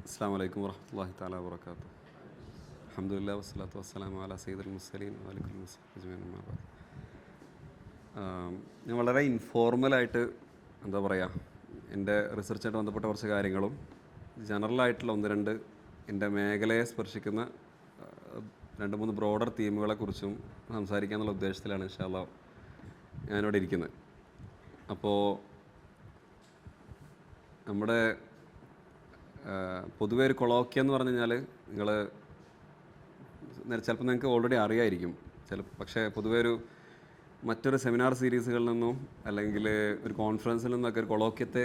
അസ്സാം വലൈക്കും വറഹ്മത്തുള്ളാഹി തആല വബറകാതുഹു. അൽഹംദുലില്ലാഹി വസ്സലാത്തു വസ്സലാമു അലാ സയ്യിദിൽ മുർസലീൻ വഅലൈക്കും അജ്മഈൻ. അമ്മാ ബഅദ്. ഞാൻ വളരെ ഇൻഫോർമലായിട്ട് എന്താ പറയുക, എൻ്റെ റിസർച്ചായിട്ട് ബന്ധപ്പെട്ട കുറച്ച് കാര്യങ്ങളും ജനറലായിട്ടുള്ള ഒന്ന് രണ്ട് എൻ്റെ മേഖലയെ സ്പർശിക്കുന്ന രണ്ട് മൂന്ന് ബ്രോഡർ തീമുകളെക്കുറിച്ചും സംസാരിക്കാമെന്നുള്ള ഉദ്ദേശത്തിലാണ് ഇൻഷാ അല്ലാഹ് ഞാനിവിടെ ഇരിക്കുന്നത്. അപ്പോൾ നമ്മുടെ പൊതുവേ ഒരു കൊളോക്കിയ എന്ന് പറഞ്ഞു കഴിഞ്ഞാൽ നിങ്ങൾ ചിലപ്പോൾ നിങ്ങൾക്ക് ഓൾറെഡി അറിയായിരിക്കും, പക്ഷേ പൊതുവേ മറ്റൊരു സെമിനാർ സീരീസുകളിൽ നിന്നും അല്ലെങ്കിൽ ഒരു കോൺഫറൻസിൽ നിന്നൊക്കെ ഒരു കൊളോക്യത്തെ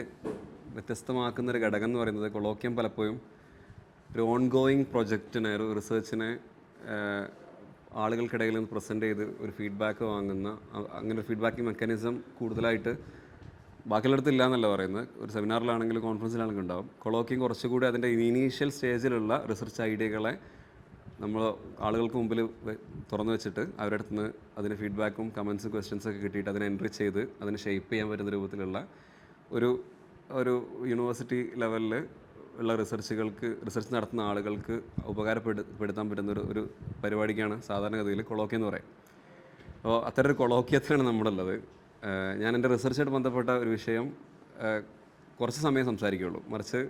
വ്യത്യസ്തമാക്കുന്നൊരു ഘടകം എന്ന് പറയുന്നത്, കൊളോക്യം പലപ്പോഴും ഒരു ഓൺഗോയിങ് പ്രൊജക്റ്റിനെ, ഒരു റിസർച്ചിനെ ആളുകൾക്കിടയിൽ നിന്ന് പ്രസൻറ്റ് ചെയ്ത് ഒരു ഫീഡ്ബാക്ക് വാങ്ങുന്ന അങ്ങനെ ഒരു ഫീഡ്ബാക്കിംഗ് മെക്കാനിസം കൂടുതലായിട്ട് ബാക്കിയുള്ളിടത്തില്ല എന്നല്ല പറയുന്നത്. ഒരു സെമിനാറിലാണെങ്കിലും കോൺഫറൻസിലാണെങ്കിലും ഉണ്ടാവും. കൊളോക്കിയം കുറച്ചുകൂടി അതിൻ്റെ ഇനീഷ്യൽ സ്റ്റേജിലുള്ള റിസർച്ച് ഐഡിയകളെ നമ്മൾ ആളുകൾക്ക് മുമ്പിൽ തുറന്നു വെച്ചിട്ട് അവരുടെ അടുത്ത് നിന്ന് അതിന് ഫീഡ്ബാക്കും കമൻസും ക്വസ്റ്റ്യൻസൊക്കെ കിട്ടിയിട്ട് അതിനെ എൻറിച്ച് ചെയ്ത് അതിനെ ഷേപ്പ് ചെയ്യാൻ പറ്റുന്ന രൂപത്തിലുള്ള ഒരു യൂണിവേഴ്സിറ്റി ലെവലിൽ ഉള്ള റിസർച്ച് നടത്തുന്ന ആളുകൾക്ക് ഉപകാരപ്പെടുത്താൻ പറ്റുന്ന ഒരു പരിപാടിക്കാണ് സാധാരണഗതിയിൽ കൊളോക്കിയം എന്ന് പറയും. അപ്പോൾ അത്തരം ഒരു കൊളോക്കിയത്തിലാണ് നമ്മളുള്ളത്. ഞാൻ എൻ്റെ റിസർച്ചായിട്ട് ബന്ധപ്പെട്ട ഒരു വിഷയം കുറച്ച് സമയം സംസാരിക്കുകയുള്ളൂ, മറിച്ച്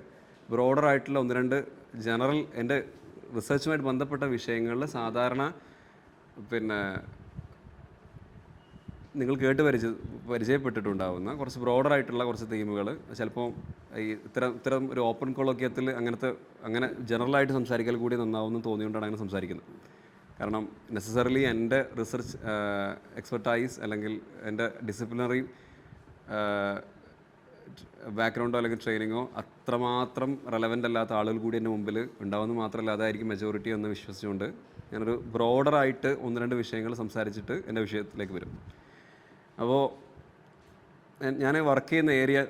ബ്രോഡറായിട്ടുള്ള ഒന്ന് രണ്ട് ജനറൽ എൻ്റെ റിസർച്ചുമായിട്ട് ബന്ധപ്പെട്ട വിഷയങ്ങളിൽ സാധാരണ നിങ്ങൾ പരിചയപ്പെട്ടിട്ടുണ്ടാവുന്ന കുറച്ച് ബ്രോഡറായിട്ടുള്ള കുറച്ച് തീമുകൾ ചിലപ്പോൾ ഇത്തരം ഒരു ഓപ്പൺ കൊളോക്കിയത്തിൽ അങ്ങനെ ജനറലായിട്ട് സംസാരിക്കൽ കൂടി നന്നാവുമെന്ന് തോന്നിയുകൊണ്ടാണ് അങ്ങനെ സംസാരിക്കുന്നത്. കാരണം നെസസറിലി എൻ്റെ റിസർച്ച് എക്സ്പെർട്ടൈസ് അല്ലെങ്കിൽ എൻ്റെ ഡിസിപ്ലിനറി ബാക്ക്ഗ്രൗണ്ടോ അല്ലെങ്കിൽ ട്രെയിനിങ്ങോ അത്രമാത്രം റെലവൻ്റ് അല്ലാത്ത ആളുകൾ കൂടി എൻ്റെ മുമ്പിൽ ഉണ്ടാവുമെന്ന് മാത്രമല്ല അതായിരിക്കും മെജോറിറ്റി എന്ന് വിശ്വസിച്ചുകൊണ്ട് ഞാനൊരു ബ്രോഡറായിട്ട് ഒന്ന് രണ്ട് വിഷയങ്ങൾ സംസാരിച്ചിട്ട് എൻ്റെ വിഷയത്തിലേക്ക് വരും. അപ്പോൾ ഞാൻ വർക്ക് ചെയ്യുന്ന ഏരിയ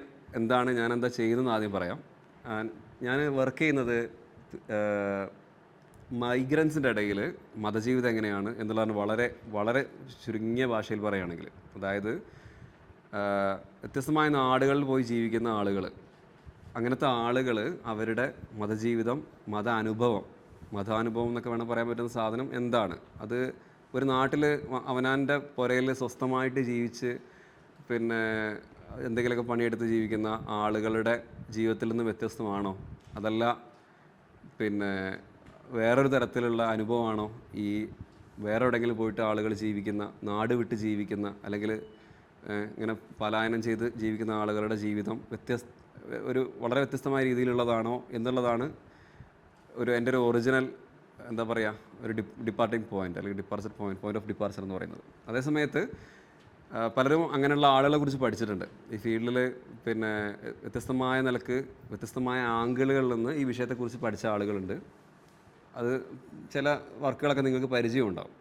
എന്താണ്, ഞാനെന്താ ചെയ്യുന്നതെന്ന് ആദ്യം പറയാം. ഞാൻ വർക്ക് ചെയ്യുന്നത് മൈഗ്രൻസിൻ്റെ ഇടയിൽ മതജീവിതം എങ്ങനെയാണ് എന്നുള്ളതാണ് വളരെ വളരെ ചുരുങ്ങിയ ഭാഷയിൽ പറയുകയാണെങ്കിൽ. അതായത് വ്യത്യസ്തമായ നാടുകളിൽ പോയി ജീവിക്കുന്ന ആളുകൾ, അങ്ങനത്തെ ആളുകൾ അവരുടെ മതജീവിതം, മതാനുഭവം എന്നൊക്കെ വേണം പറയാൻ പറ്റുന്ന സാധനം എന്താണ്, അത് ഒരു നാട്ടിൽ അവനാൻ്റെ പുരയിൽ സ്വസ്ഥമായിട്ട് ജീവിച്ച് എന്തെങ്കിലുമൊക്കെ പണിയെടുത്ത് ജീവിക്കുന്ന ആളുകളുടെ ജീവിതത്തിൽ നിന്ന് വ്യത്യസ്തമാണോ, അതല്ല വേറൊരു തരത്തിലുള്ള അനുഭവമാണോ ഈ വേറെ എവിടെയെങ്കിലും പോയിട്ട് ആളുകൾ ജീവിക്കുന്ന, നാട് വിട്ട് ജീവിക്കുന്ന അല്ലെങ്കിൽ ഇങ്ങനെ പലായനം ചെയ്ത് ജീവിക്കുന്ന ആളുകളുടെ ജീവിതം വളരെ വ്യത്യസ്തമായ രീതിയിലുള്ളതാണോ എന്നുള്ളതാണ് എൻ്റെ ഒരു ഒറിജിനൽ എന്താ പറയുക, ഒരു ഡിപ്പാർട്ടിംഗ് പോയിൻ്റ് അല്ലെങ്കിൽ പോയിൻ്റ് ഓഫ് ഡിപ്പാർച്ചർ എന്ന് പറയുന്നത്. അതേസമയത്ത് പലരും അങ്ങനെയുള്ള ആളുകളെ കുറിച്ച് പഠിച്ചിട്ടുണ്ട് ഈ ഫീൽഡിൽ. വ്യത്യസ്തമായ നിലക്ക് വ്യത്യസ്തമായ ആംഗിളുകളിൽ നിന്ന് ഈ വിഷയത്തെക്കുറിച്ച് പഠിച്ച ആളുകളുണ്ട്. അത് ചില വർക്കുകളൊക്കെ നിങ്ങൾക്ക് പരിചയം ഉണ്ടാവും.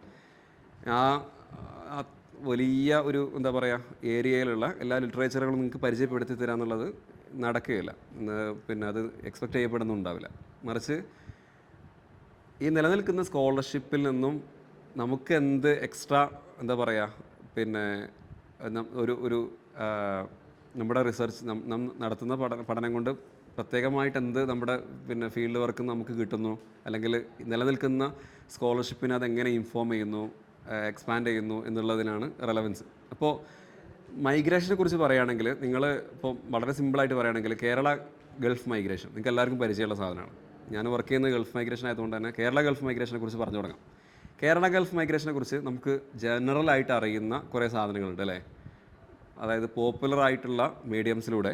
വലിയ ഒരു എന്താ പറയുക ഏരിയയിലുള്ള എല്ലാ ലിറ്ററേച്ചറുകളും നിങ്ങൾക്ക് പരിചയപ്പെടുത്തി തരിക എന്നുള്ളത് നടക്കുകയില്ല, അത് എക്സ്പെക്റ്റ് ചെയ്യപ്പെടുന്നുണ്ടാവില്ല. മറിച്ച് ഈ നിലനിൽക്കുന്ന സ്കോളർഷിപ്പിൽ നിന്നും നമുക്ക് എന്ത് എക്സ്ട്രാ എന്താ പറയുക ഒരു നമ്മുടെ റിസർച്ച് നടത്തുന്ന പഠനം കൊണ്ട് പ്രത്യേകമായിട്ട് എന്ത് നമ്മുടെ ഫീൽഡ് വർക്ക് നമുക്ക് കിട്ടുന്നു, അല്ലെങ്കിൽ നിലനിൽക്കുന്ന സ്കോളർഷിപ്പിനെ അതെങ്ങനെ ഇൻഫോം ചെയ്യുന്നു, എക്സ്പാൻഡ് ചെയ്യുന്നു എന്നുള്ളതിനാണ് റെലവൻസ്. അപ്പോൾ മൈഗ്രേഷനെ കുറിച്ച് പറയുകയാണെങ്കിൽ, നിങ്ങൾ ഇപ്പോൾ വളരെ സിമ്പിളായിട്ട് പറയുകയാണെങ്കിൽ കേരള ഗൾഫ് മൈഗ്രേഷൻ നിങ്ങൾക്ക് എല്ലാവർക്കും പരിചയമുള്ള സാധനമാണ്. ഞാൻ വർക്ക് ചെയ്യുന്നത് ഗൾഫ് മൈഗ്രേഷൻ ആയതുകൊണ്ട് തന്നെ കേരള ഗൾഫ് മൈഗ്രേഷനെ കുറിച്ച് പറഞ്ഞു തുടങ്ങാം. കേരള ഗൾഫ് മൈഗ്രേഷനെ കുറിച്ച് നമുക്ക് ജനറലായിട്ട് അറിയുന്ന കുറേ സാധനങ്ങളുണ്ട് അല്ലേ. അതായത് പോപ്പുലറായിട്ടുള്ള മീഡിയംസിലൂടെ,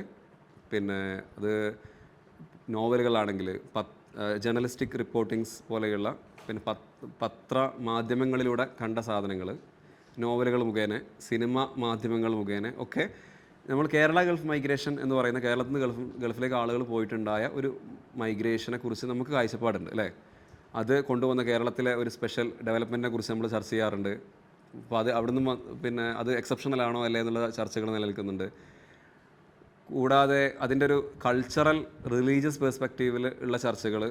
അത് നോവലുകളാണെങ്കിൽ ജേർണലിസ്റ്റിക് റിപ്പോർട്ടിങ്സ് പോലെയുള്ള പത്രമാധ്യമങ്ങളിലൂടെ കണ്ട സാധനങ്ങൾ, നോവലുകൾ മുഖേന, സിനിമ മാധ്യമങ്ങൾ മുഖേന ഒക്കെ നമ്മൾ കേരള ഗൾഫ് മൈഗ്രേഷൻ എന്ന് പറയുന്ന കേരളത്തിൽ നിന്ന് ഗൾഫിലേക്ക് ആളുകൾ പോയിട്ടുണ്ടായ ഒരു മൈഗ്രേഷനെ കുറിച്ച് നമുക്ക് കാഴ്ചപ്പാടുണ്ട് അല്ലേ. അത് കൊണ്ടുവന്ന കേരളത്തിലെ ഒരു സ്പെഷ്യൽ ഡെവലപ്മെൻറ്റിനെ കുറിച്ച് നമ്മൾ ചർച്ച ചെയ്യാറുണ്ട്. അപ്പോൾ അത് അവിടുന്ന് അത് എക്സെപ്ഷണലാണോ അല്ലേ എന്നുള്ള ചർച്ചകൾ നിലനിൽക്കുന്നുണ്ട്. കൂടാതെ അതിൻ്റെ ഒരു കൾച്ചറൽ റിലീജിയസ് പെർസ്പെക്റ്റീവിൽ ഉള്ള ചർച്ചകൾ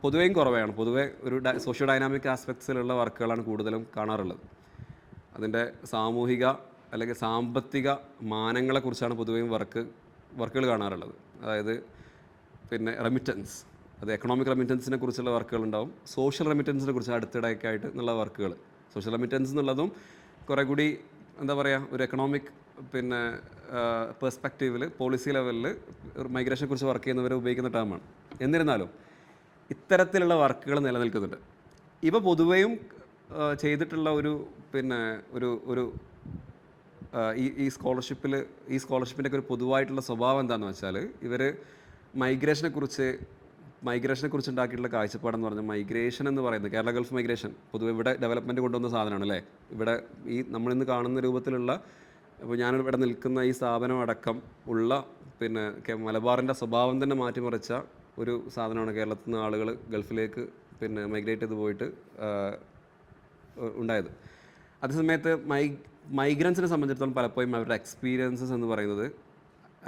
പൊതുവേയും കുറവാണ്. പൊതുവേ ഒരു സോഷ്യോ ഡൈനാമിക് ആസ്പെക്ട്സിലുള്ള വർക്കുകളാണ് കൂടുതലും കാണാറുള്ളത്. അതിൻ്റെ സാമൂഹിക അല്ലെങ്കിൽ സാമ്പത്തിക മാനങ്ങളെക്കുറിച്ചാണ് പൊതുവേയും വർക്കുകൾ കാണാറുള്ളത്. അതായത് റെമിറ്റൻസ്, അത് എക്കണോമിക് റെമിറ്റൻസിനെ കുറിച്ചുള്ള വർക്കുകൾ ഉണ്ടാവും, സോഷ്യൽ റെമിറ്റൻസിനെ കുറിച്ച് അടുത്തിടെയൊക്കെ ആയിട്ട് എന്നുള്ള വർക്കുകൾ. സോഷ്യൽ റെമിറ്റൻസ് എന്നുള്ളതും കുറേ കൂടി എന്താ പറയുക ഒരു എക്കണോമിക് പിന്നെ പെർസ്പെക്റ്റീവിൽ പോളിസി ലെവലിൽ മൈഗ്രേഷനെ കുറിച്ച് വർക്ക് ചെയ്യുന്നവർ ഉപയോഗിക്കുന്ന ടേമാണ്. എന്നിരുന്നാലും ഇത്തരത്തിലുള്ള വർക്കുകൾ നിലനിൽക്കുന്നുണ്ട്. ഇവ പൊതുവെയും ചെയ്തിട്ടുള്ള ഒരു പിന്നെ ഒരു ഒരു ഈ സ്കോളർഷിപ്പിൻ്റെ ഒക്കെ ഒരു പൊതുവായിട്ടുള്ള സ്വഭാവം എന്താണെന്ന് വെച്ചാൽ ഇവർ മൈഗ്രേഷനെ കുറിച്ച് ഉണ്ടാക്കിയിട്ടുള്ള കാഴ്ചപ്പാടെന്ന് പറഞ്ഞാൽ മൈഗ്രേഷൻ എന്ന് പറയുന്നത് കേരള ഗൾഫ് മൈഗ്രേഷൻ പൊതുവെ ഇവിടെ ഡെവലപ്മെൻറ്റ് കൊണ്ടുവന്ന സാധനമാണ് അല്ലേ. ഇവിടെ ഈ നമ്മളിന്ന് കാണുന്ന രൂപത്തിലുള്ള ഇപ്പോൾ ഞാനിവിടെ നിൽക്കുന്ന ഈ സ്ഥാപനം അടക്കം ഉള്ള പിന്നെ മലബാറിൻ്റെ സ്വഭാവം തന്നെ മാറ്റിമറിച്ച ഒരു സാധനമാണ് കേരളത്തിൽ നിന്ന് ആളുകൾ ഗൾഫിലേക്ക് പിന്നെ മൈഗ്രേറ്റ് ചെയ്ത് പോയിട്ട് ഉണ്ടായത്. അതേസമയത്ത് മൈഗ്രൻസിനെ സംബന്ധിച്ചിടത്തോളം പലപ്പോഴും അവരുടെ എക്സ്പീരിയൻസസ് എന്ന് പറയുന്നത്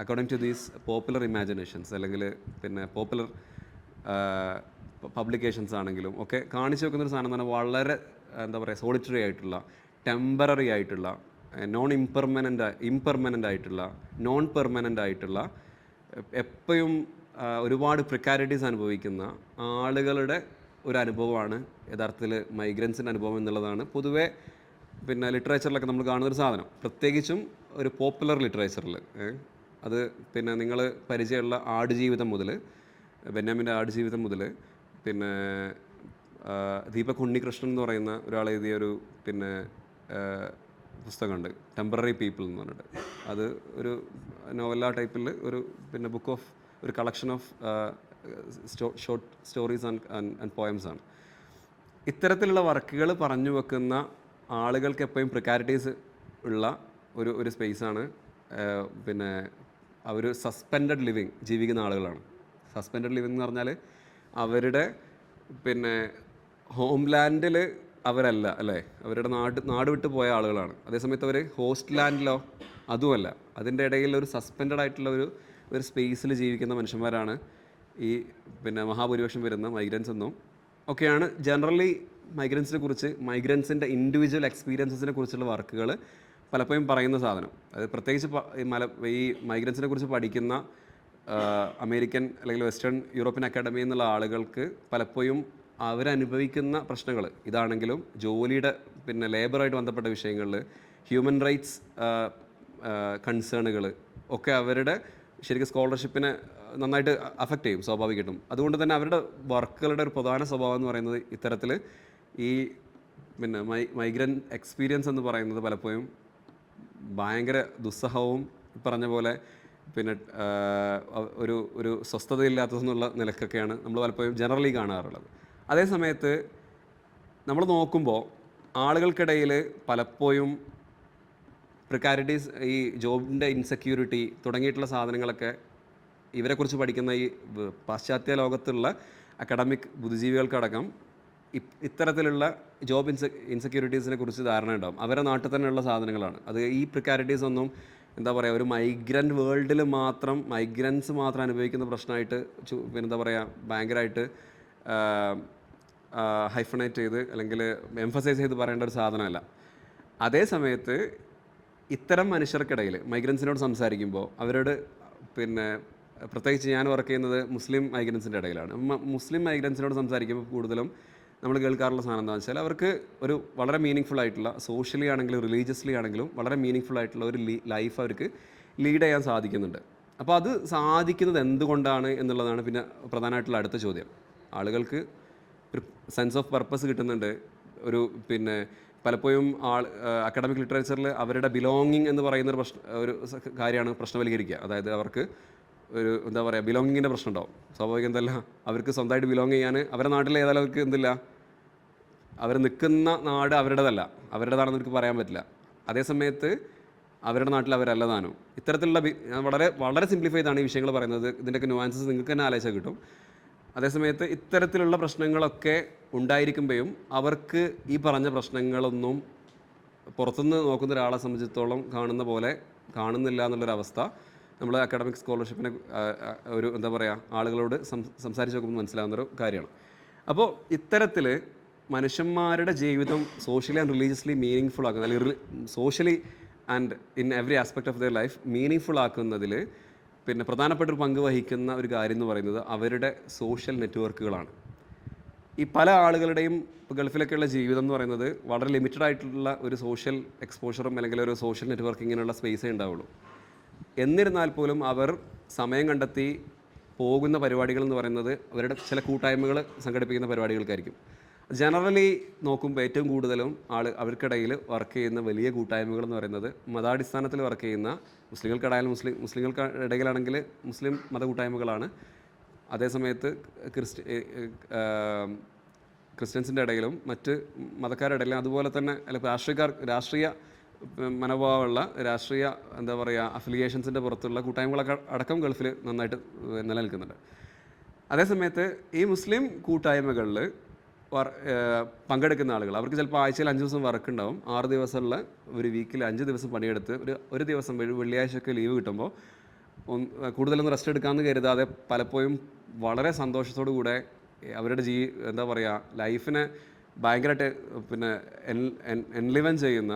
according to these popular imaginations അല്ലെങ്കിൽ പിന്നെ പോപ്പുലർ പബ്ലിക്കേഷൻസ് ആണെങ്കിലും ഒക്കെ കാണിച്ചു വെക്കുന്നൊരു സാധനം എന്ന് പറഞ്ഞാൽ വളരെ എന്താ പറയുക സോളിറ്ററി ആയിട്ടുള്ള ടെമ്പററി ആയിട്ടുള്ള ഇംപെർമനൻ്റ് ആയിട്ടുള്ള നോൺ പെർമനൻ്റ് ആയിട്ടുള്ള എപ്പോഴും ഒരുപാട് പ്രിക്കാരിറ്റീസ് അനുഭവിക്കുന്ന ആളുകളുടെ ഒരു അനുഭവമാണ് യഥാർത്ഥത്തിൽ മൈഗ്രൻസിൻ്റെ അനുഭവം എന്നുള്ളതാണ് പൊതുവേ പിന്നെ ലിറ്ററേച്ചറിലൊക്കെ നമ്മൾ കാണുന്നൊരു സാധനം. പ്രത്യേകിച്ചും ഒരു പോപ്പുലർ ലിറ്ററേച്ചറിൽ അത് പിന്നെ നിങ്ങൾ പരിചയമുള്ള ആടുജീവിതം മുതൽ ബെന്യാമിൻ്റെ ആടുജീവിതം മുതൽ പിന്നെ ദീപക് ഉണ്ണികൃഷ്ണൻ എന്ന് പറയുന്ന ഒരാൾ എഴുതിയൊരു പിന്നെ പുസ്തകമുണ്ട് ടെമ്പററി പീപ്പിൾ എന്ന് പറഞ്ഞിട്ട്. അത് ഒരു നോവല ടൈപ്പിൽ ഒരു പിന്നെ ബുക്ക് ഓഫ് ഒരു collection of short stories and poems ആണ്. ഇത്തരത്തിലുള്ള വർക്കുകൾ പറഞ്ഞു വെക്കുന്ന ആളുകൾക്ക് എപ്പോഴും പ്രിക്കാരിറ്റീസ് ഉള്ള ഒരു സ്പേസാണ്. പിന്നെ അവർ സസ്പെൻഡഡ് ലിവിങ് ജീവിക്കുന്ന ആളുകളാണ്. സസ്പെൻഡഡ് ലിവിങ് എന്ന് പറഞ്ഞാൽ അവരുടെ പിന്നെ ഹോംലാൻഡിൽ അവരല്ല അല്ലേ, അവരുടെ നാട് വിട്ട് പോയ ആളുകളാണ്. അതേസമയത്ത് അവർ ഹോസ്റ്റ് ലാൻഡിലോ അതുമല്ല, അതിൻ്റെ ഇടയിൽ ഒരു സസ്പെൻഡഡ് ആയിട്ടുള്ള ഒരു സ്പേസിൽ ജീവിക്കുന്ന മനുഷ്യന്മാരാണ് ഈ പിന്നെ മഹാഭൂരിപക്ഷം വരുന്ന മൈഗ്രൻസ് എന്നും ഒക്കെയാണ് ജനറലി മൈഗ്രൻസിനെ കുറിച്ച് മൈഗ്രൻസിൻ്റെ ഇൻഡിവിജ്വൽ എക്സ്പീരിയൻസസിനെ കുറിച്ചുള്ള വർക്കുകൾ പലപ്പോഴും പറയുന്ന സാധനം. അത് പ്രത്യേകിച്ച് ഈ മൈഗ്രൻസിനെ കുറിച്ച് പഠിക്കുന്ന അമേരിക്കൻ അല്ലെങ്കിൽ വെസ്റ്റേൺ യൂറോപ്യൻ അക്കാഡമി എന്നുള്ള ആളുകൾക്ക് പലപ്പോഴും അവരനുഭവിക്കുന്ന പ്രശ്നങ്ങൾ ഇതാണെങ്കിലും ജോലിയുടെ പിന്നെ ലേബറായിട്ട് ബന്ധപ്പെട്ട വിഷയങ്ങളിൽ ഹ്യൂമൻ റൈറ്റ്സ് കൺസേണുകൾ ഒക്കെ അവരുടെ ശരിക്കും സ്കോളർഷിപ്പിനെ നന്നായിട്ട് അഫക്റ്റ് ചെയ്യും സ്വാഭാവികമായിട്ടും. അതുകൊണ്ട് തന്നെ അവരുടെ വർക്കുകളുടെ ഒരു പ്രധാന സ്വഭാവം എന്ന് പറയുന്നത് ഇത്തരത്തിൽ ഈ പിന്നെ മൈഗ്രൻ്റ് എക്സ്പീരിയൻസ് എന്ന് പറയുന്നത് പലപ്പോഴും ഭയങ്കര ദുസ്സഹവും പറഞ്ഞ പോലെ പിന്നെ ഒരു സ്വസ്ഥതയില്ലാത്തതെന്നുള്ള നിലക്കൊക്കെയാണ് നമ്മൾ പലപ്പോഴും ജനറലി കാണാറുള്ളത്. അതേസമയത്ത് നമ്മൾ നോക്കുമ്പോൾ ആളുകൾക്കിടയിൽ പലപ്പോഴും പ്രിക്കാരിറ്റീസ് ഈ ജോബിൻ്റെ ഇൻസെക്യൂരിറ്റി തുടങ്ങിയിട്ടുള്ള സാധനങ്ങളൊക്കെ ഇവരെക്കുറിച്ച് പഠിക്കുന്ന ഈ പാശ്ചാത്യ ലോകത്തുള്ള അക്കാഡമിക് ബുദ്ധിജീവികൾക്കടക്കം ഇത്തരത്തിലുള്ള ജോബ് ഇൻസെക്യൂരിറ്റീസിനെ കുറിച്ച് ധാരണ ഉണ്ടാവും. അവരുടെ നാട്ടിൽ തന്നെയുള്ള സാധനങ്ങളാണ് അത്. ഈ പ്രിക്കാരിറ്റീസ് ഒന്നും എന്താ പറയുക ഒരു മൈഗ്രൻ്റ് വേൾഡിൽ മാത്രം മൈഗ്രൻസ് മാത്രം അനുഭവിക്കുന്ന പ്രശ്നമായിട്ട് പിന്നെന്താ പറയുക ഭയങ്കരമായിട്ട് ഹൈഫണേറ്റ് ചെയ്ത് അല്ലെങ്കിൽ എംഫസൈസ് ചെയ്ത് പറയേണ്ട ഒരു സാധനമല്ല. അതേ സമയത്ത് ഇത്തരം മനുഷ്യർക്കിടയിൽ മൈഗ്രൻസിനോട് സംസാരിക്കുമ്പോൾ അവരോട് പിന്നെ പ്രത്യേകിച്ച് ഞാൻ വർക്ക് ചെയ്യുന്നത് മുസ്ലിം മൈഗ്രൻസിൻ്റെ ഇടയിലാണ്. മുസ്ലിം മൈഗ്രൻസിനോട് സംസാരിക്കുമ്പോൾ കൂടുതലും നമ്മൾ കേൾക്കാറുള്ള സാധനം എന്താണെന്ന് വെച്ചാൽ അവർക്ക് ഒരു വളരെ മീനിങ് ഫുൾ ആയിട്ടുള്ള സോഷ്യലി ആണെങ്കിലും റിലീജിയസ്ലി ആണെങ്കിലും വളരെ മീനിങ് ഫുൾ ആയിട്ടുള്ള ഒരു ലൈഫ് അവർക്ക് ലീഡ് ചെയ്യാൻ സാധിക്കുന്നുണ്ട്. അപ്പോൾ അത് സാധിക്കുന്നത് എന്തുകൊണ്ടാണ് എന്നുള്ളതാണ് പിന്നെ പ്രധാനമായിട്ടുള്ള അടുത്ത ചോദ്യം. ആളുകൾക്ക് ഒരു സെൻസ് ഓഫ് പർപ്പസ് കിട്ടുന്നുണ്ട്. ഒരു പിന്നെ പലപ്പോഴും അക്കാഡമിക് ലിറ്ററേച്ചറിൽ അവരുടെ ബിലോങ്ങിങ് എന്ന് പറയുന്ന ഒരു കാര്യമാണ് പ്രശ്നവൽക്കരിക്കുക. അതായത് അവർക്ക് ഒരു എന്താ പറയുക ബിലോങ്ങിങ്ങിൻ്റെ പ്രശ്നം ഉണ്ടാവും. സ്വാഭാവികം എന്തല്ല അവർക്ക് സ്വന്തമായിട്ട് ബിലോങ് ചെയ്യാൻ അവരുടെ നാട്ടിൽ ഏതായാലും അവർക്ക് എന്തില്ല, അവർ നിൽക്കുന്ന നാട് അവരുടേതല്ല, അവരുടേതാണെന്ന് അവർക്ക് പറയാൻ പറ്റില്ല. അതേസമയത്ത് അവരുടെ നാട്ടിൽ അവരല്ല താനും. ഇത്തരത്തിലുള്ള വളരെ വളരെ സിംപ്ലിഫൈ ചെയ്താണ് ഈ വിഷയങ്ങൾ പറയുന്നത്. ഇതിൻ്റെയൊക്കെ നുവാൻസസ് നിങ്ങൾക്ക് തന്നെ ആലോചിച്ചാൽ കിട്ടും. അതേസമയത്ത് ഇത്തരത്തിലുള്ള പ്രശ്നങ്ങളൊക്കെ ഉണ്ടായിരിക്കുമ്പോഴും അവർക്ക് ഈ പറഞ്ഞ പ്രശ്നങ്ങളൊന്നും പുറത്തുനിന്ന് നോക്കുന്ന ഒരാളെ സംബന്ധിച്ചിടത്തോളം കാണുന്ന പോലെ കാണുന്നില്ല എന്നുള്ളൊരവസ്ഥ നമ്മൾ അക്കാഡമിക് സ്കോളർഷിപ്പിനെ ഒരു എന്താ പറയുക ആളുകളോട് സംസാരിച്ച് നോക്കുമ്പോൾ മനസ്സിലാകുന്നൊരു കാര്യമാണ്. അപ്പോൾ ഇത്തരത്തിൽ മനുഷ്യന്മാരുടെ ജീവിതം socially and religiously meaning full ആക്കുന്ന അല്ലെങ്കിൽ socially and in every aspect of their life meaning full ആക്കുന്നതിൽ പിന്നെ പ്രധാനപ്പെട്ട ഒരു പങ്ക് വഹിക്കുന്ന ഒരു കാര്യം എന്ന് പറയുന്നത് അവരുടെ സോഷ്യൽ നെറ്റ്വർക്കുകളാണ്. ഈ പല ആളുകളുടെയും ഗൾഫിലൊക്കെയുള്ള ജീവിതം എന്ന് പറയുന്നത് വളരെ ലിമിറ്റഡ് ആയിട്ടുള്ള ഒരു സോഷ്യൽ എക്സ്പോഷറും അല്ലെങ്കിൽ ഒരു സോഷ്യൽ നെറ്റ്വർക്കിങ്ങിനുള്ള സ്പേസേ ഉണ്ടാവുള്ളൂ. എന്നിരുന്നാൽ പോലും അവർ സമയം കണ്ടെത്തി പോകുന്ന പരിപാടികൾ എന്ന് പറയുന്നത് അവരുടെ ചില കൂട്ടായ്മകൾ സംഘടിപ്പിക്കുന്ന പരിപാടികൾക്കായിരിക്കും. ജനറലി നോക്കുമ്പോൾ ഏറ്റവും കൂടുതലും അവർക്കിടയിൽ വർക്ക് ചെയ്യുന്ന വലിയ കൂട്ടായ്മകൾ എന്ന് പറയുന്നത് മതാടിസ്ഥാനത്തിൽ വർക്ക് ചെയ്യുന്ന മുസ്ലിങ്ങൾക്കിടയിൽ ഇടയിലാണെങ്കിൽ മുസ്ലിം മത കൂട്ടായ്മകളാണ്. അതേസമയത്ത് ക്രിസ്ത്യൻസിൻ്റെ ഇടയിലും മറ്റ് മതക്കാരുടെ ഇടയിലും അതുപോലെ തന്നെ രാഷ്ട്രീയ മനോഭാവമുള്ള രാഷ്ട്രീയ എന്താ പറയുക അഫിലിയേഷൻസിൻ്റെ പുറത്തുള്ള കൂട്ടായ്മകളൊക്കെ അടക്കം ഗൾഫിൽ നന്നായിട്ട് നിലനിൽക്കുന്നുണ്ട്. അതേസമയത്ത് ഈ മുസ്ലിം കൂട്ടായ്മകളിൽ പങ്കെടുക്കുന്ന ആളുകൾ അവർക്ക് ചിലപ്പോൾ ആഴ്ചയിൽ 5 ദിവസം വർക്ക് ഉണ്ടാവും. 6 ദിവസമുള്ള ഒരു വീക്കിൽ 5 ദിവസം പണിയെടുത്ത് ഒരു ദിവസം വെള്ളിയാഴ്ചയൊക്കെ ലീവ് കിട്ടുമ്പോൾ കൂടുതലൊന്നും റെസ്റ്റ് എടുക്കാമെന്ന് കരുതാതെ പലപ്പോഴും വളരെ സന്തോഷത്തോടു കൂടെ അവരുടെ എന്താ പറയുക ലൈഫിനെ ഭയങ്കരമായിട്ട് പിന്നെ എൻലിവൻ ചെയ്യുന്ന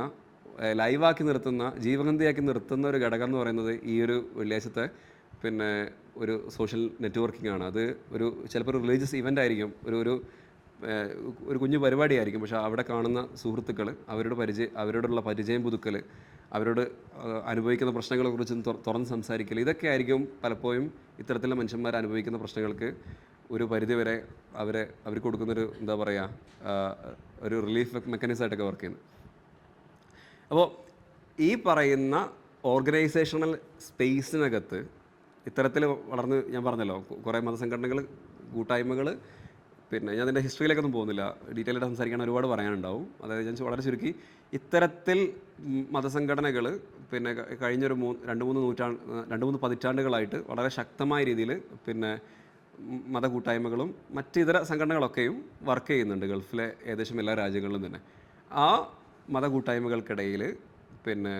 ലൈവാക്കി നിർത്തുന്ന ജീവഗന്ധിയാക്കി നിർത്തുന്ന ഒരു ഘടകം എന്ന് പറയുന്നത് ഈ ഒരു വെള്ളിയാഴ്ചത്തെ പിന്നെ ഒരു സോഷ്യൽ നെറ്റ്വർക്കിംഗ് ആണ്. അത് ചിലപ്പോൾ ഒരു റിലീജിയസ് ഇവൻ്റ് ആയിരിക്കും, ഒരു കുഞ്ഞു പരിപാടിയായിരിക്കും. പക്ഷേ അവിടെ കാണുന്ന സുഹൃത്തുക്കൾ അവരോടുള്ള പരിചയം പുതുക്കൽ, അവരോട് അനുഭവിക്കുന്ന പ്രശ്നങ്ങളെക്കുറിച്ച് തുറന്ന് സംസാരിക്കൽ, ഇതൊക്കെ ആയിരിക്കും പലപ്പോഴും ഇത്തരത്തിലുള്ള മനുഷ്യന്മാർ അനുഭവിക്കുന്ന പ്രശ്നങ്ങൾക്ക് ഒരു പരിധിവരെ അവർ കൊടുക്കുന്നൊരു എന്താ പറയുക ഒരു റിലീഫ് മെക്കാനിസമായിട്ടൊക്കെ വർക്ക് ചെയ്യുന്നത്. അപ്പോൾ ഈ പറയുന്ന ഓർഗനൈസേഷണൽ സ്പേസിനകത്ത് ഇത്തരത്തിൽ വളർന്ന് ഞാൻ പറഞ്ഞല്ലോ കുറേ മതസംഘടനകൾ കൂട്ടായ്മകൾ, പിന്നെ ഞാൻ അതിൻ്റെ ഹിസ്റ്ററിയിലേക്കൊന്നും പോകുന്നില്ല, ഡീറ്റെയിൽ ആയിട്ട് സംസാരിക്കാൻ ഒരുപാട് പറയാനുണ്ടാവും. അതായത് ഞാൻ വളരെ ചുരുക്കി ഇത്തരത്തിൽ മതസംഘടനകൾ പിന്നെ കഴിഞ്ഞൊരു 2-3 പതിറ്റാണ്ടുകളായിട്ട് വളരെ ശക്തമായ രീതിയിൽ പിന്നെ മതകൂട്ടായ്മകളും മറ്റിതര സംഘടനകളൊക്കെയും വർക്ക് ചെയ്യുന്നുണ്ട് ഗൾഫിലെ ഏകദേശം എല്ലാ രാജ്യങ്ങളിലും തന്നെ. ആ മതകൂട്ടായ്മകൾക്കിടയിൽ പിന്നെ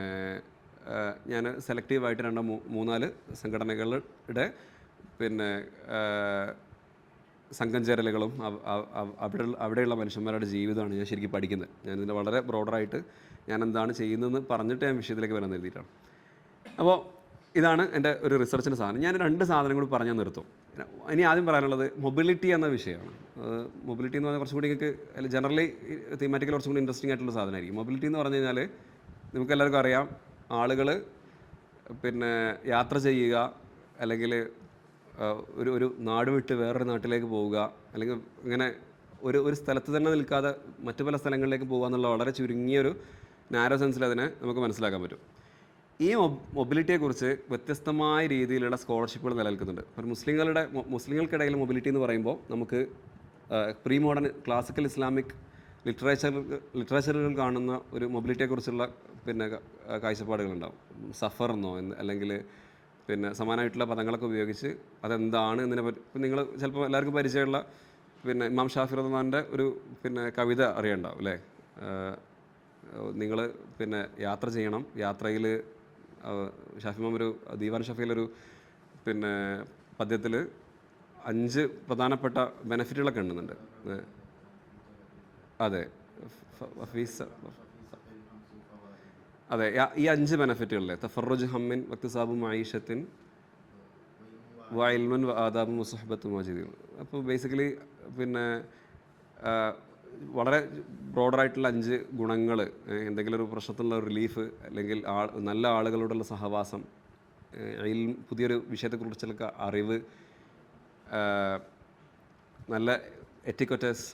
ഞാൻ സെലക്റ്റീവായിട്ട് 2-3-4 സംഘടനകളുടെ പിന്നെ സംഘം ചേരലുകളും അവിടെയുള്ള മനുഷ്യന്മാരുടെ ജീവിതമാണ് ഞാൻ ശരിക്കും പഠിക്കുന്നത്. ഞാനിതിൻ്റെ വളരെ ബ്രോഡറായിട്ട് ഞാൻ എന്താണ് ചെയ്യുന്നതെന്ന് പറഞ്ഞിട്ട് ഞാൻ വിഷയത്തിലേക്ക് വരാൻ എഴുതിയിട്ടാണ്. അപ്പോൾ ഇതാണ് എൻ്റെ ഒരു റിസർച്ചിൻ്റെ സാധനം. ഞാൻ 2 സാധനം കൂടി പറഞ്ഞാൽ നിർത്തും. ഇനി ആദ്യം പറയാനുള്ളത് മൊബിലിറ്റി എന്ന വിഷയമാണ്. മൊബിലിറ്റി എന്ന് പറഞ്ഞാൽ കുറച്ചും കൂടി നിങ്ങൾക്ക് ജനറലി തീമാറ്റിക്കൽ കുറച്ചും കൂടി ഇൻട്രസ്റ്റിംഗ് ആയിട്ടുള്ള സാധനമായിരിക്കും. മൊബിലിറ്റി എന്ന് പറഞ്ഞു കഴിഞ്ഞാൽ നമുക്കെല്ലാവർക്കും അറിയാം, ആളുകൾ പിന്നെ യാത്ര ചെയ്യുക അല്ലെങ്കിൽ ഒരു നാട് വിട്ട് വേറൊരു നാട്ടിലേക്ക് പോവുക അല്ലെങ്കിൽ ഇങ്ങനെ ഒരു സ്ഥലത്ത് തന്നെ നിൽക്കാതെ മറ്റു പല സ്ഥലങ്ങളിലേക്ക് പോകുക എന്നുള്ള വളരെ ചുരുങ്ങിയൊരു നാരോ സെൻസിൽ അതിനെ നമുക്ക് മനസ്സിലാക്കാൻ പറ്റും. ഈ മൊബിലിറ്റിയെക്കുറിച്ച് വ്യത്യസ്തമായ രീതിയിലുള്ള സ്കോളർഷിപ്പുകൾ നിലനിൽക്കുന്നുണ്ട്. അപ്പോൾ മുസ്ലിങ്ങൾക്കിടയിൽ മൊബിലിറ്റി എന്ന് പറയുമ്പോൾ നമുക്ക് പ്രീ മോഡേൺ ക്ലാസിക്കൽ ഇസ്ലാമിക് ലിറ്ററേച്ചറുകൾ കാണുന്ന ഒരു മൊബിലിറ്റിയെക്കുറിച്ചുള്ള പിന്നെ കാഴ്ചപ്പാടുകളുണ്ടാവും. സഫർ എന്നോ അല്ലെങ്കിൽ പിന്നെ സമാനമായിട്ടുള്ള പദങ്ങളൊക്കെ ഉപയോഗിച്ച് അതെന്താണ് എന്നതിനെ പറ്റി ഇപ്പം നിങ്ങൾ ചിലപ്പോൾ എല്ലാവർക്കും പരിചയമുള്ള പിന്നെ ഇമാം ഷാഫി റഹ്മാൻ്റെ ഒരു പിന്നെ കവിത അറിയണ്ടാവും അല്ലേ? നിങ്ങൾ പിന്നെ യാത്ര ചെയ്യണം, യാത്രയിൽ ഷാഫി ഇമാം ഒരു ദീവാൻ ഷഫീലൊരു പിന്നെ പദ്യത്തിൽ 5 പ്രധാനപ്പെട്ട ബെനഫിറ്റുകളൊക്കെ ഉണ്ടെന്നുണ്ട്. അതെ അതെ ഈ 5 ബെനഫിറ്റുകളിലെ തഫറുജ് ഹമ്മിൻ വക്തിസാബും മഈഷത്തിൻ വഇൽമുൻ വആദാബും വസുഹ്ബത്തും വാജിദീൻ. അപ്പോൾ ബേസിക്കലി പിന്നെ വളരെ ബ്രോഡറായിട്ടുള്ള 5 ഗുണങ്ങൾ, എന്തെങ്കിലും ഒരു പ്രശ്നത്തിലുള്ള റിലീഫ്, അല്ലെങ്കിൽ നല്ല ആളുകളോടുള്ള സഹവാസം, പുതിയൊരു വിഷയത്തെക്കുറിച്ചുള്ള അറിവ്, നല്ല എറ്റിക്വറ്റസ്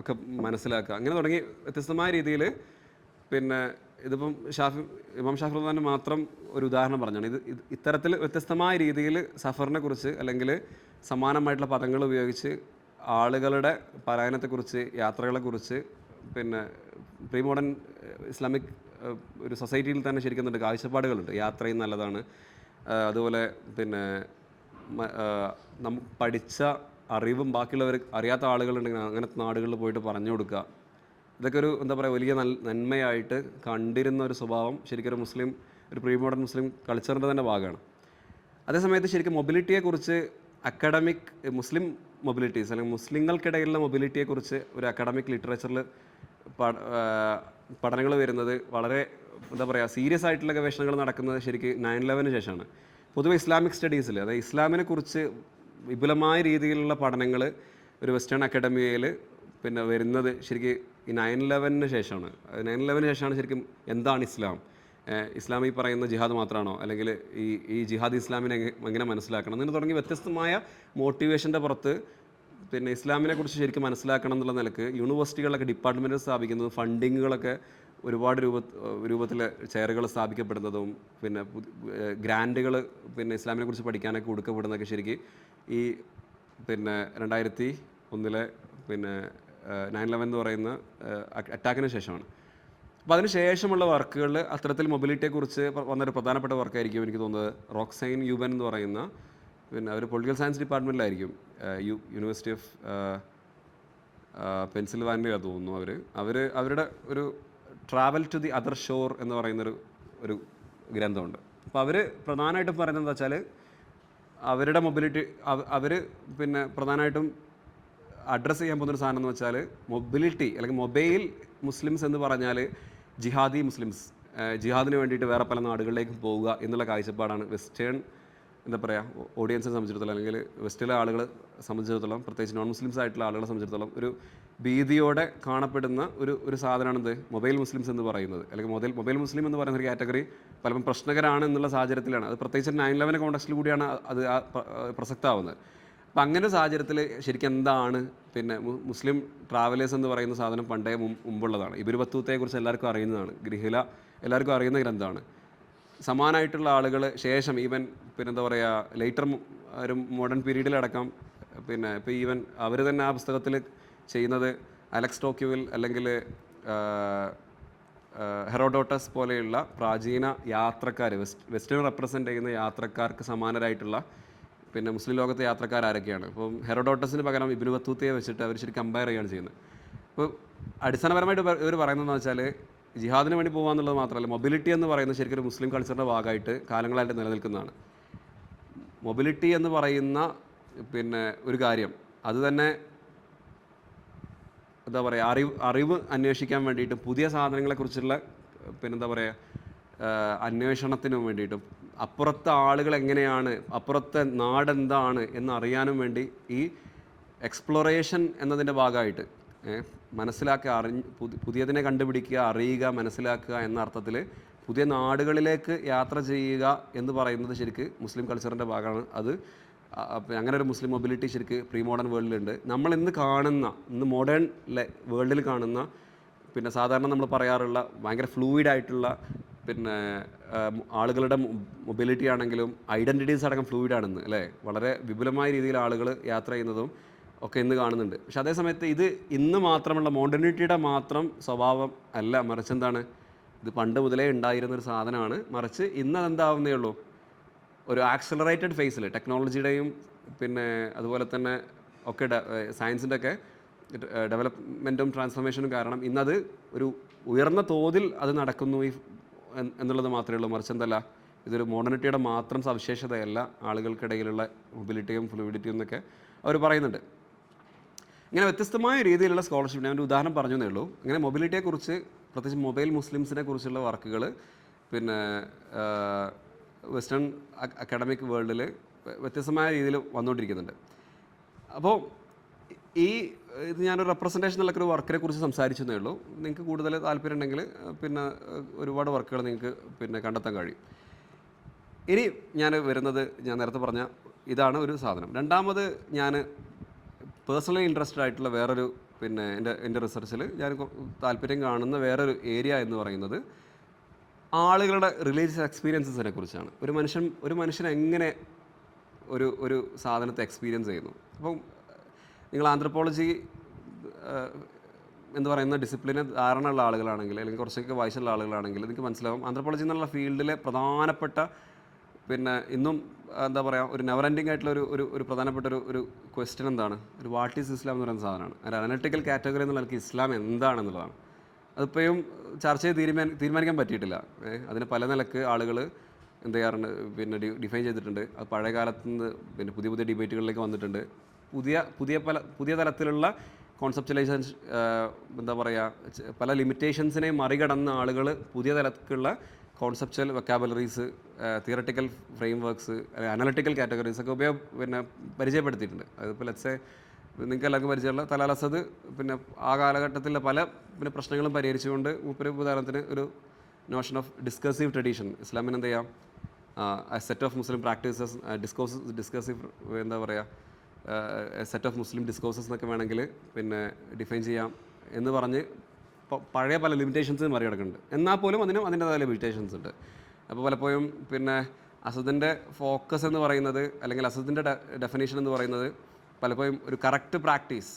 ഒക്കെ മനസ്സിലാക്കുക, അങ്ങനെ തുടങ്ങി വ്യത്യസ്തമായ രീതിയിൽ പിന്നെ ഇതിപ്പം ഇമാം ഷാഫി റഹ്മാൻ്റെ മാത്രം ഒരു ഉദാഹരണം പറഞ്ഞാണ്. ഇത്തരത്തിൽ വ്യത്യസ്തമായ രീതിയിൽ സഫറിനെ കുറിച്ച് അല്ലെങ്കിൽ സമാനമായിട്ടുള്ള പദങ്ങൾ ഉപയോഗിച്ച് ആളുകളുടെ പലായനത്തെക്കുറിച്ച്, യാത്രകളെക്കുറിച്ച് പിന്നെ പ്രീ മോഡേൺ ഇസ്ലാമിക് ഒരു സൊസൈറ്റിയിൽ തന്നെ ശരിക്കും കാഴ്ചപ്പാടുകളുണ്ട്. യാത്രയും നല്ലതാണ്, അതുപോലെ പിന്നെ പഠിച്ച അറിവും ബാക്കിയുള്ളവർ അറിയാത്ത ആളുകളുണ്ടെങ്കിൽ അങ്ങനത്തെ നാടുകളിൽ പോയിട്ട് പറഞ്ഞു കൊടുക്കുക. ഇതൊക്കെ ഒരു എന്താ പറയുക വലിയ നന്മയായിട്ട് കണ്ടിരുന്ന ഒരു സ്വഭാവം ശരിക്കും ഒരു പ്രീ മോഡേൺ മുസ്ലിം കൾച്ചറിൻ്റെ തന്നെ ഭാഗമാണ്. അതേസമയത്ത് ശരിക്കും മൊബിലിറ്റിയെക്കുറിച്ച് മുസ്ലിം മൊബിലിറ്റീസ് അല്ലെങ്കിൽ മുസ്ലിങ്ങൾക്കിടയിലുള്ള മൊബിലിറ്റിയെക്കുറിച്ച് ഒരു അക്കാഡമിക് ലിറ്ററേച്ചറിൽ പഠനങ്ങൾ വരുന്നത് വളരെ എന്താ പറയുക സീരിയസ് ആയിട്ടുള്ള ഗവേഷണങ്ങൾ നടക്കുന്നത് ശരിക്കും 9/11 ശേഷമാണ്. പൊതുവെ ഇസ്ലാമിക് സ്റ്റഡീസിൽ, അതായത് ഇസ്ലാമിനെ കുറിച്ച് വിപുലമായ രീതിയിലുള്ള പഠനങ്ങൾ ഒരു വെസ്റ്റേൺ അക്കാഡമിയയിൽ പിന്നെ വരുന്നത് ശരിക്കും ഈ 9/11 ശേഷമാണ്. 9/11 ശേഷമാണ് ശരിക്കും എന്താണ് ഇസ്ലാം, ഇസ്ലാം ഈ പറയുന്ന ജിഹാദ് മാത്രമാണോ, അല്ലെങ്കിൽ ഈ ജിഹാദ് ഇസ്ലാമിനെ എങ്ങനെ മനസ്സിലാക്കണം എന്ന് തുടങ്ങി വ്യത്യസ്തമായ മോട്ടിവേഷൻ്റെ പുറത്ത് പിന്നെ ഇസ്ലാമിനെ കുറിച്ച് ശരിക്കും മനസ്സിലാക്കണം എന്നുള്ള നിലക്ക് യൂണിവേഴ്സിറ്റികളിലൊക്കെ ഡിപ്പാർട്ട്മെൻറ്റുകൾ സ്ഥാപിക്കുന്നതും ഫണ്ടിങ്ങുകളൊക്കെ ഒരുപാട് രൂപത്തിൽ ചെയറുകൾ സ്ഥാപിക്കപ്പെടുന്നതും പിന്നെ ഗ്രാൻഡുകൾ പിന്നെ ഇസ്ലാമിനെ കുറിച്ച് പഠിക്കാനൊക്കെ കൊടുക്കപ്പെടുന്നതൊക്കെ ശരിക്കും ഈ പിന്നെ 2001 പിന്നെ 9/11 എന്ന് പറയുന്ന അറ്റാക്കിന് ശേഷമാണ്. അപ്പോൾ അതിന് ശേഷമുള്ള വർക്കുകളിൽ അത്തരത്തിൽ മൊബിലിറ്റിയെക്കുറിച്ച് വന്നൊരു പ്രധാനപ്പെട്ട വർക്കായിരിക്കും എനിക്ക് തോന്നുന്നത് റോക്സൈൻ യൂബൻ എന്ന് പറയുന്ന, പിന്നെ അവർ പൊളിറ്റിക്കൽ സയൻസ് ഡിപ്പാർട്ട്മെൻറ്റിലായിരിക്കും, യൂണിവേഴ്സിറ്റി ഓഫ് പെൻസിൽവാനിയ തോന്നുന്നു. അവരുടെ ഒരു travel to the other shore എന്ന് പറയുന്നൊരു ഗ്രന്ഥമുണ്ട്. അപ്പോൾ അവർ പ്രധാനമായിട്ടും പറയുന്നത് എന്താ വെച്ചാൽ അവരുടെ മൊബിലിറ്റി അവർ പിന്നെ പ്രധാനമായിട്ടും അഡ്രസ്സ് ചെയ്യാൻ പോകുന്നൊരു സാധനം എന്ന് വെച്ചാൽ മൊബിലിറ്റി അല്ലെങ്കിൽ മൊബൈൽ മുസ്ലിംസ് എന്ന് പറഞ്ഞാൽ ജിഹാദി മുസ്ലിംസ്, ജിഹാദിന് വേണ്ടിയിട്ട് വേറെ പല നാടുകളിലേക്ക് പോവുക എന്നുള്ള കാഴ്ചപ്പാടാണ് വെസ്റ്റേൺ എന്താ പറയുക ഓഡിയൻസിനെ സംബന്ധിച്ചിടത്തോളം, അല്ലെങ്കിൽ വെസ്റ്റിലെ ആളുകളെ സംബന്ധിച്ചിടത്തോളം, പ്രത്യേകിച്ച് നോൺ മുസ്ലിംസ് ആയിട്ടുള്ള ആളുകളെ സംബന്ധിച്ചിടത്തോളം ഒരു ഭീതിയോടെ കാണപ്പെടുന്ന ഒരു സാധനമാണെന്ത് മൊബൈൽ മുസ്ലിംസ് എന്ന് പറയുന്നത്. അല്ലെങ്കിൽ മൊബൈൽ മുസ്ലിം എന്ന് പറയുന്ന ഒരു കാറ്റഗറി പലപ്പോൾ പ്രശ്നകരമാണ് എന്നുള്ള സാഹചര്യത്തിലാണ് അത്, പ്രത്യേകിച്ച് 9/11 കോണ്ടക്സ്റ്റിൽ കൂടിയാണ് അത് പ്രസക്തമാവുന്നത്. അപ്പം അങ്ങനെ ഒരു സാഹചര്യത്തിൽ ശരിക്കും എന്താണ് പിന്നെ മുസ്ലിം ട്രാവലേഴ്സ് എന്ന് പറയുന്ന സാധനം പണ്ടേ മുമ്പുള്ളതാണ്. ഇബ്നു ബത്തൂത്തയെക്കുറിച്ച് എല്ലാവർക്കും അറിയുന്നതാണ്, ഗ്രിഹില എല്ലാവർക്കും അറിയുന്ന ഗ്രന്ഥമാണ്. സമാനമായിട്ടുള്ള ആളുകൾ ശേഷം ഈവൻ പിന്നെ എന്താ പറയുക ലേറ്റർ ഒരു മോഡേൺ പീരീഡിലടക്കം പിന്നെ ഇപ്പോൾ ഈവൻ അവർ തന്നെ ആ പുസ്തകത്തിൽ ചെയ്യുന്നത് അലക്സ് ടോക്യുവിൽ അല്ലെങ്കിൽ ഹെറോഡോട്ടസ് പോലെയുള്ള പ്രാചീന യാത്രക്കാർ, വെസ്റ്റേൺ റെപ്രസെൻ്റ് ചെയ്യുന്ന യാത്രക്കാർക്ക് സമാനരായിട്ടുള്ള പിന്നെ മുസ്ലിം ലോകത്തെ യാത്രക്കാരൊക്കെയാണ്. അപ്പം ഹെറോഡോട്ടസിന് പകരം ഇബ്നു ബത്തൂത്തയെ വെച്ചിട്ട് അവർ ശരിക്കും കമ്പയർ ചെയ്യുകയാണ് ചെയ്യുന്നത്. അപ്പോൾ അടിസ്ഥാനപരമായിട്ട് ഇവർ പറയുന്നതെന്ന് വെച്ചാൽ ജിഹാദിന് വേണ്ടി പോകുക എന്നുള്ളത് മാത്രമല്ല, മൊബിലിറ്റി എന്ന് പറയുന്നത് ശരിക്കും ഒരു മുസ്ലിം കൾച്ചറിൻ്റെ ഭാഗമായിട്ട് കാലങ്ങളായിട്ട് നിലനിൽക്കുന്നതാണ്. മൊബിലിറ്റി എന്ന് പറയുന്ന പിന്നെ ഒരു കാര്യം അത് തന്നെ എന്താ പറയുക അറിവ് അന്വേഷിക്കാൻ വേണ്ടിയിട്ടും പുതിയ സാധനങ്ങളെക്കുറിച്ചുള്ള പിന്നെന്താ പറയുക അന്വേഷണത്തിനും വേണ്ടിയിട്ടും അപ്പുറത്തെ ആളുകൾ എങ്ങനെയാണ്, അപ്പുറത്തെ നാടെന്താണ് എന്നറിയാനും വേണ്ടി ഈ എക്സ്പ്ലോറേഷൻ എന്നതിൻ്റെ ഭാഗമായിട്ട് മനസ്സിലാക്കുക, പുതിയതിനെ കണ്ടുപിടിക്കുക, അറിയുക, മനസ്സിലാക്കുക എന്ന അർത്ഥത്തിൽ പുതിയ നാടുകളിലേക്ക് യാത്ര ചെയ്യുക എന്ന് പറയുന്നത് ശരിക്ക് മുസ്ലിം കൾച്ചറിൻ്റെ ഭാഗമാണ്. അത് അങ്ങനെ ഒരു മുസ്ലിം മൊബിലിറ്റി ശരിക്ക് പ്രീ മോഡേൺ വേൾഡിലുണ്ട്. നമ്മൾ ഇന്ന് മോഡേൺ വേൾഡിൽ കാണുന്ന പിന്നെ സാധാരണ നമ്മൾ പറയാറുള്ള ഭയങ്കര ഫ്ലൂയിഡായിട്ടുള്ള പിന്നെ ആളുകളുടെ മൊബിലിറ്റി ആണെങ്കിലും ഐഡൻറ്റിറ്റീസ് അടക്കം ഫ്ലൂയിഡാണെന്ന് അല്ലേ, വളരെ വിപുലമായ രീതിയിൽ ആളുകൾ യാത്ര ചെയ്യുന്നതും ഒക്കെ ഇന്ന് കാണുന്നുണ്ട്. പക്ഷെ അതേസമയത്ത് ഇത് ഇന്ന് മാത്രമുള്ള മോഡേണിറ്റിയുടെ മാത്രം സ്വഭാവം അല്ല, മറിച്ച് എന്താണ് ഇത് പണ്ട് മുതലേ ഉണ്ടായിരുന്നൊരു സാധനമാണ്. മറിച്ച് ഇന്ന് അതെന്താവുന്നേ ഉള്ളൂ, ഒരു ആക്സലറേറ്റഡ് ഫേസിൽ ടെക്നോളജിയുടെയും പിന്നെ അതുപോലെ തന്നെ ഒക്കെ സയൻസിൻ്റെ ഒക്കെ ഡെവലപ്മെൻറ്റും ട്രാൻസ്ഫോർമേഷനും കാരണം ഇന്നത് ഒരു ഉയർന്ന തോതിൽ അത് നടക്കുന്നു എന്നുള്ളത് മാത്രമേ ഉള്ളൂ. മറിച്ച് എന്തല്ല, ഇതൊരു മോഡേണിറ്റിയുടെ മാത്രം സവിശേഷതയല്ല, ആളുകൾക്കിടയിലുള്ള മൊബിലിറ്റിയും ഫ്ലൂയിഡിറ്റിയും എന്നൊക്കെ അവർ പറയുന്നുണ്ട്. ഇങ്ങനെ വ്യത്യസ്തമായ രീതിയിലുള്ള സ്കോളർഷിപ്പ്, ഞാൻ ഒരു ഉദാഹരണം പറഞ്ഞു എന്നേ ഉള്ളൂ. ഇങ്ങനെ മൊബിലിറ്റിയെക്കുറിച്ച് പ്രത്യേകിച്ച് മൊബൈൽ മുസ്ലിംസിനെ കുറിച്ചുള്ള വർക്കുകൾ പിന്നെ വെസ്റ്റേൺ അക്കാഡമിക് വേൾഡിൽ വ്യത്യസ്തമായ രീതിയിൽ വന്നുകൊണ്ടിരിക്കുന്നുണ്ട്. അപ്പോൾ ഇത് ഞാനൊരു റെപ്രസെൻറ്റേഷൻ എന്നുള്ള ഒരു വർക്കിനെ കുറിച്ച് സംസാരിച്ചെന്നേ ഉള്ളൂ. നിങ്ങൾക്ക് കൂടുതൽ താല്പര്യം ഉണ്ടെങ്കിൽ പിന്നെ ഒരുപാട് വർക്കുകൾ നിങ്ങൾക്ക് പിന്നെ കണ്ടെത്താൻ കഴിയും. ഇനി ഞാൻ നേരത്തെ പറഞ്ഞ ഇതാണ് ഒരു സാധനം. രണ്ടാമത് ഞാൻ പേഴ്സണലി ഇൻട്രസ്റ്റഡ് ആയിട്ടുള്ള വേറൊരു പിന്നെ എൻ്റെ റിസർച്ചിൽ ഞാൻ താല്പര്യം കാണുന്ന വേറൊരു ഏരിയ എന്ന് പറയുന്നത് ആളുകളുടെ റിലീജിയസ് എക്സ്പീരിയൻസസിനെ കുറിച്ചാണ്. ഒരു മനുഷ്യൻ എങ്ങനെ ഒരു സാധനത്തെ എക്സ്പീരിയൻസ് ചെയ്യുന്നു. അപ്പം നിങ്ങൾ ആന്ത്രപ്പോളജി എന്ന് പറയുന്ന ഡിസിപ്ലിന് ധാരണയുള്ള ആളുകളാണെങ്കിൽ അല്ലെങ്കിൽ കുറച്ചൊക്കെ വയസ്സുള്ള ആളുകളാണെങ്കിൽ നിങ്ങൾക്ക് മനസ്സിലാവും ആന്ത്രപ്പോളജി എന്നുള്ള ഫീൽഡിലെ പ്രധാനപ്പെട്ട പിന്നെ ഇന്നും എന്താ പറയുക ഒരു നെവർ എൻഡിങ് ആയിട്ടുള്ള ഒരു പ്രധാനപ്പെട്ട ഒരു ക്വസ്റ്റ്യൻ എന്താണ്, ഒരു വാട്ട് ഈസ് ഇസ്ലാം എന്ന് പറയുന്ന സാധനമാണ്. ഒരു അനലിറ്റിക്കൽ കാറ്റഗറി എന്നുള്ള നിലയ്ക്ക് ഇസ്ലാം എന്താണെന്നുള്ളതാണ്. അതിപ്പോഴും ചർച്ച ചെയ്ത് തീരുമാനിക്കാൻ പറ്റിയിട്ടില്ല. അതിന് പല നിലക്ക് ആളുകൾ എന്ത് ചെയ്യാറുണ്ട്, പിന്നെ ഡിഫൈൻ ചെയ്തിട്ടുണ്ട്. അത് പഴയ കാലത്ത് നിന്ന് പിന്നെ പുതിയ ഡിബേറ്റുകളിലേക്ക് വന്നിട്ടുണ്ട്. പുതിയ തലത്തിലുള്ള കോൺസെപ്റ്റലൈസേഷൻ എന്താ പറയുക പല ലിമിറ്റേഷൻസിനെ മറികടന്ന ആളുകൾ പുതിയ തലത്തിലുള്ള conceptual vocabularies, theoretical frameworks, analytical categories ഒക്കെ പരിചയപ്പെടുത്തിയിട്ടുണ്ട്. അതിപ്പോൾ ലെറ്റ്സേ നിങ്ങൾക്ക് എല്ലാവർക്കും പരിചയമുള്ള തലാൽ അസദ് ആ കാലഘട്ടത്തിലെ പല പ്രശ്നങ്ങളും പരിഹരിച്ചുകൊണ്ട് ഉദാഹരണത്തിന് ഒരു നോഷൻ ഓഫ് ഡിസ്കസീവ് ട്രഡീഷൻ, ഇസ്ലാമിന് എന്ത് ചെയ്യാം, സെറ്റ് ഓഫ് മുസ്ലിം പ്രാക്ടീസസ്, ഡിസ്കസീവ് എന്താ പറയുക, സെറ്റ് ഓഫ് മുസ്ലിം ഡിസ്കോഴ്സസ് എന്നൊക്കെ വേണമെങ്കിൽ ഡിഫൈൻ ചെയ്യാം എന്ന് പറഞ്ഞ് പഴയ പല ലിമിറ്റേഷൻസ് മറികടക്കുന്നുണ്ട്. എന്നാൽ പോലും അതിൻ്റെതായ ലിമിറ്റേഷൻസ് ഉണ്ട്. അപ്പോൾ പലപ്പോഴും അസദിൻ്റെ ഫോക്കസ് എന്ന് പറയുന്നത്, അല്ലെങ്കിൽ അസദിൻ്റെ ഡെഫിനേഷൻ എന്ന് പറയുന്നത് പലപ്പോഴും ഒരു കറക്റ്റ് പ്രാക്ടീസ്,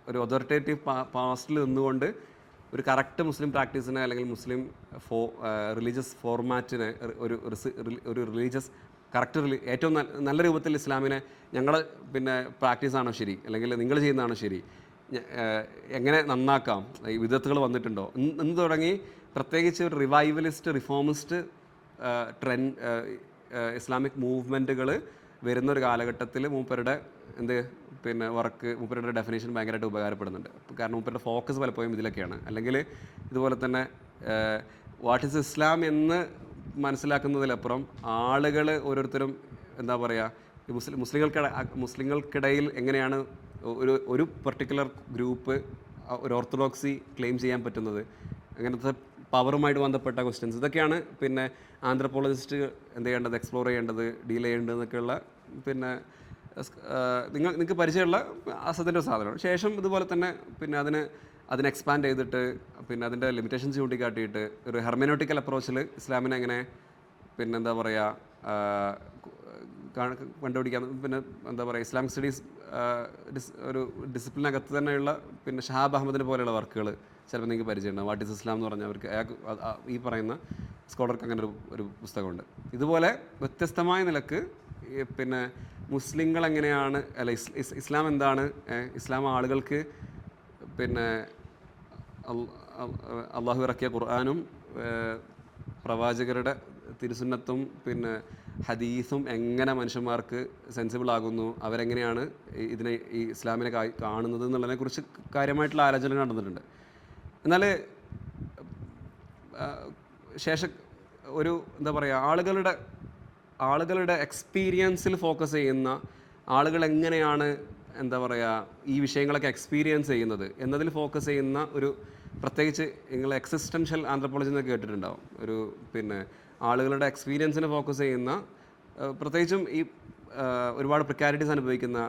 ഒരു അതോറിറ്റേറ്റീവ് പാസ്റ്റിൽ നിന്നുകൊണ്ട് ഒരു കറക്റ്റ് മുസ്ലിം പ്രാക്ടീസിനെ അല്ലെങ്കിൽ മുസ്ലിം റിലീജിയസ് ഫോർമാറ്റിനെ ഒരു റിലീജിയസ് കറക്റ്റ് ഏറ്റവും നല്ല രൂപത്തിൽ ഇസ്ലാമിനെ ഞങ്ങൾ പ്രാക്ടീസാണോ ശരി, അല്ലെങ്കിൽ നിങ്ങൾ ചെയ്യുന്നതാണോ ശരി, എങ്ങനെ നന്നാക്കാം, ഈ വിദഗ്ധകൾ വന്നിട്ടുണ്ടോ എന്ന് തുടങ്ങി പ്രത്യേകിച്ച് ഒരു റിവൈവലിസ്റ്റ് റിഫോമിസ്റ്റ് ഇസ്ലാമിക് മൂവ്മെൻറ്റുകൾ വരുന്നൊരു കാലഘട്ടത്തിൽ മൂപ്പരുടെ മൂപ്പരുടെ ഡെഫിനേഷൻ ഭയങ്കരമായിട്ട് ഉപകാരപ്പെടുന്നുണ്ട്. കാരണം മൂപ്പരുടെ ഫോക്കസ് പലപ്പോഴും ഇതിലൊക്കെയാണ്. അല്ലെങ്കിൽ ഇതുപോലെ തന്നെ വാട്ട് ഈസ് ഇസ്ലാം എന്ന് മനസ്സിലാക്കുന്നതിലപ്പുറം ആളുകൾ ഓരോരുത്തരും എന്താ പറയുക മുസ്ലിങ്ങൾക്കിടയിൽ എങ്ങനെയാണ് ഒരു പർട്ടിക്കുലർ ഗ്രൂപ്പ് ഒരു ഓർത്തഡോക്സി ക്ലെയിം ചെയ്യാൻ പറ്റുന്നത്, അങ്ങനത്തെ പവറുമായിട്ട് ബന്ധപ്പെട്ട ക്വസ്റ്റ്യൻസ്, ഇതൊക്കെയാണ് ആന്ത്രപ്പോളജിസ്റ്റ് എന്ത് ചെയ്യേണ്ടത്, എക്സ്പ്ലോർ ചെയ്യേണ്ടത്, ഡീൽ ചെയ്യേണ്ടത് എന്നൊക്കെയുള്ള നിങ്ങൾക്ക് പരിചയമുള്ള അസദിൻ്റെ ഒരു സാധനമാണ്. ശേഷം ഇതുപോലെ തന്നെ അതിനെ എക്സ്പാൻഡ് ചെയ്തിട്ട് അതിൻ്റെ ലിമിറ്റേഷൻസ് ചൂണ്ടിക്കാട്ടിയിട്ട് ഒരു ഹെർമെനോട്ടിക്കൽ അപ്രോച്ചിൽ ഇസ്ലാമിനെ എങ്ങനെ എന്താ പറയുക കണ്ടുപിടിക്കാൻ, എന്താ പറയുക ഇസ്ലാമിക് സ്റ്റഡീസ് ഒരു ഡിസിപ്ലിനകത്ത് തന്നെയുള്ള ഷഹാബ് അഹമ്മദിനെ പോലെയുള്ള വർക്കുകൾ ചിലപ്പോൾ നിങ്ങൾക്ക് പരിചയമുണ്ടാകും. വാട്ട് ഈസ് ഇസ്ലാം എന്ന് പറഞ്ഞാൽ അവർക്ക് ഈ പറയുന്ന സ്കോളർക്ക് അങ്ങനെ ഒരു പുസ്തകമുണ്ട്. ഇതുപോലെ വ്യത്യസ്തമായ നിലക്ക് മുസ്ലിങ്ങൾ എങ്ങനെയാണ്, അല്ല ഇസ്ലാം എന്താണ്, ഇസ്ലാം ആളുകൾക്ക് അള്ളാഹു ഇറക്കിയ ഖുർആനും പ്രവാചകരുടെ തിരുസുന്നത്തും ഹദീസും എങ്ങനെ മനുഷ്യന്മാർക്ക് സെൻസിബിൾ ആകുന്നു, അവരെങ്ങനെയാണ് ഈ ഇസ്ലാമിനെ കാണുന്നത് എന്നുള്ളതിനെക്കുറിച്ച് കാര്യമായിട്ടുള്ള ആലോചന നടന്നിട്ടുണ്ട്. എന്നാൽ ശേഷം ഒരു എന്താ പറയുക ആളുകളുടെ എക്സ്പീരിയൻസിൽ ഫോക്കസ് ചെയ്യുന്ന, ആളുകൾ എങ്ങനെയാണ് എന്താ പറയുക ഈ വിഷയങ്ങളൊക്കെ എക്സ്പീരിയൻസ് ചെയ്യുന്നത് എന്നതിൽ ഫോക്കസ് ചെയ്യുന്ന ഒരു, പ്രത്യേകിച്ച് നിങ്ങൾ എക്സിസ്റ്റൻഷ്യൽ ആന്ത്രപ്പോളജി എന്നൊക്കെ കേട്ടിട്ടുണ്ടാവും. ഒരു ആളുകളുടെ എക്സ്പീരിയൻസിനെ ഫോക്കസ് ചെയ്യുന്ന, പ്രത്യേകിച്ചും ഈ ഒരുപാട് പ്രിക്കാരിറ്റീസ് അനുഭവിക്കുന്ന,